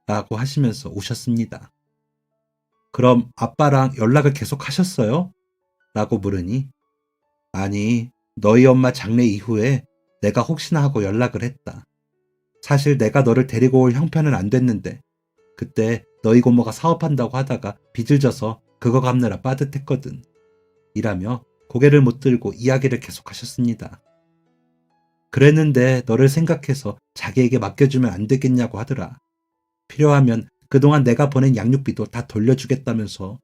라고 하시면서 우셨습니다. 그럼 아빠랑 연락을 계속 하셨어요? 라고 물으니 아니, 너희 엄마 장례 이후에 내가 혹시나 하고 연락을 했다. 사실 내가 너를 데리고 올 형편은 안 됐는데 그때 너희 고모가 사업한다고 하다가 빚을 져서 그거 갚느라 빠듯했거든. 이라며 고개를 못 들고 이야기를 계속하셨습니다. 그랬는데 너를 생각해서 자기에게 맡겨주면 안 되겠냐고 하더라. 필요하면 그동안 내가 보낸 양육비도 다 돌려주겠다면서.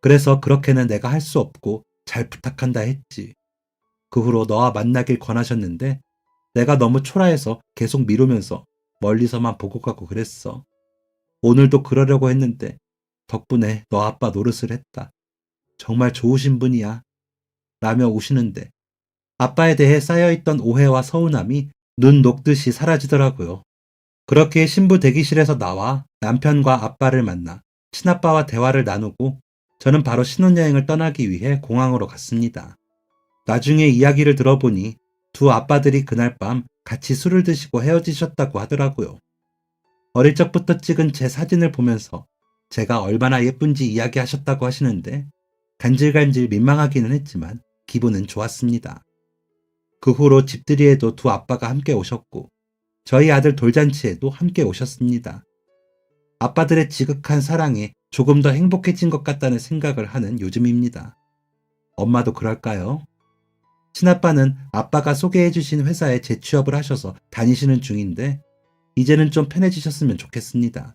그래서 그렇게는 내가 할 수 없고 잘 부탁한다 했지. 그 후로 너와 만나길 권하셨는데 내가 너무 초라해서 계속 미루면서 멀리서만 보고 가고 그랬어. 오늘도 그러려고 했는데 덕분에 너 아빠 노릇을 했다. 정말 좋으신 분이야. 라며 우시는데 아빠에 대해 쌓여있던 오해와 서운함이 눈 녹듯이 사라지더라고요. 그렇게 신부 대기실에서 나와 남편과 아빠를 만나 친아빠와 대화를 나누고 저는 바로 신혼여행을 떠나기 위해 공항으로 갔습니다. 나중에 이야기를 들어보니 두 아빠들이 그날 밤 같이 술을 드시고 헤어지셨다고 하더라고요. 어릴 적부터 찍은 제 사진을 보면서 제가 얼마나 예쁜지 이야기하셨다고 하시는데 간질간질 민망하기는 했지만 기분은 좋았습니다. 그 후로 집들이에도 두 아빠가 함께 오셨고 저희 아들 돌잔치에도 함께 오셨습니다. 아빠들의 지극한 사랑에 조금 더 행복해진 것 같다는 생각을 하는 요즘입니다. 엄마도 그럴까요? 친아빠는 아빠가 소개해주신 회사에 재취업을 하셔서 다니시는 중인데 이제는 좀 편해지셨으면 좋겠습니다.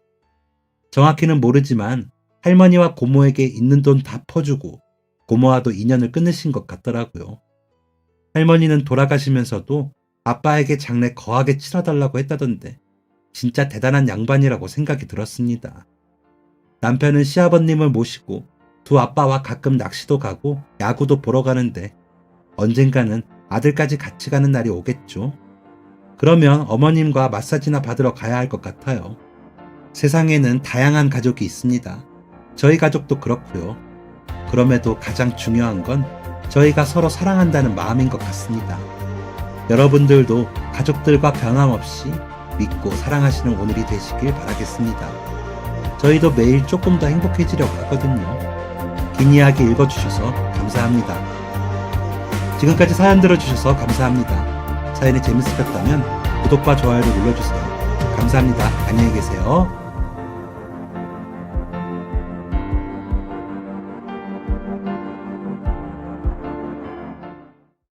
정확히는 모르지만 할머니와 고모에게 있는 돈 다 퍼주고 고모와도 인연을 끊으신 것 같더라고요. 할머니는 돌아가시면서도 아빠에게 장래 거하게 치러달라고 했다던데 진짜 대단한 양반이라고 생각이 들었습니다. 남편은 시아버님을 모시고 두 아빠와 가끔 낚시도 가고 야구도 보러 가는데 언젠가는 아들까지 같이 가는 날이 오겠죠. 그러면 어머님과 마사지나 받으러 가야 할 것 같아요. 세상에는 다양한 가족이 있습니다. 저희 가족도 그렇고요. 그럼에도 가장 중요한 건 저희가 서로 사랑한다는 마음인 것 같습니다. 여러분들도 가족들과 변함없이 믿고 사랑하시는 오늘이 되시길 바라겠습니다. 저희도 매일 조금 더 행복해지려고 하거든요. 긴 이야기 읽어주셔서 감사합니다. 지금까지 사연 들어주셔서 감사합니다. 사연이 재밌으셨다면 구독과 좋아요를 눌러주세요. 감사합니다. 안녕히 계세요.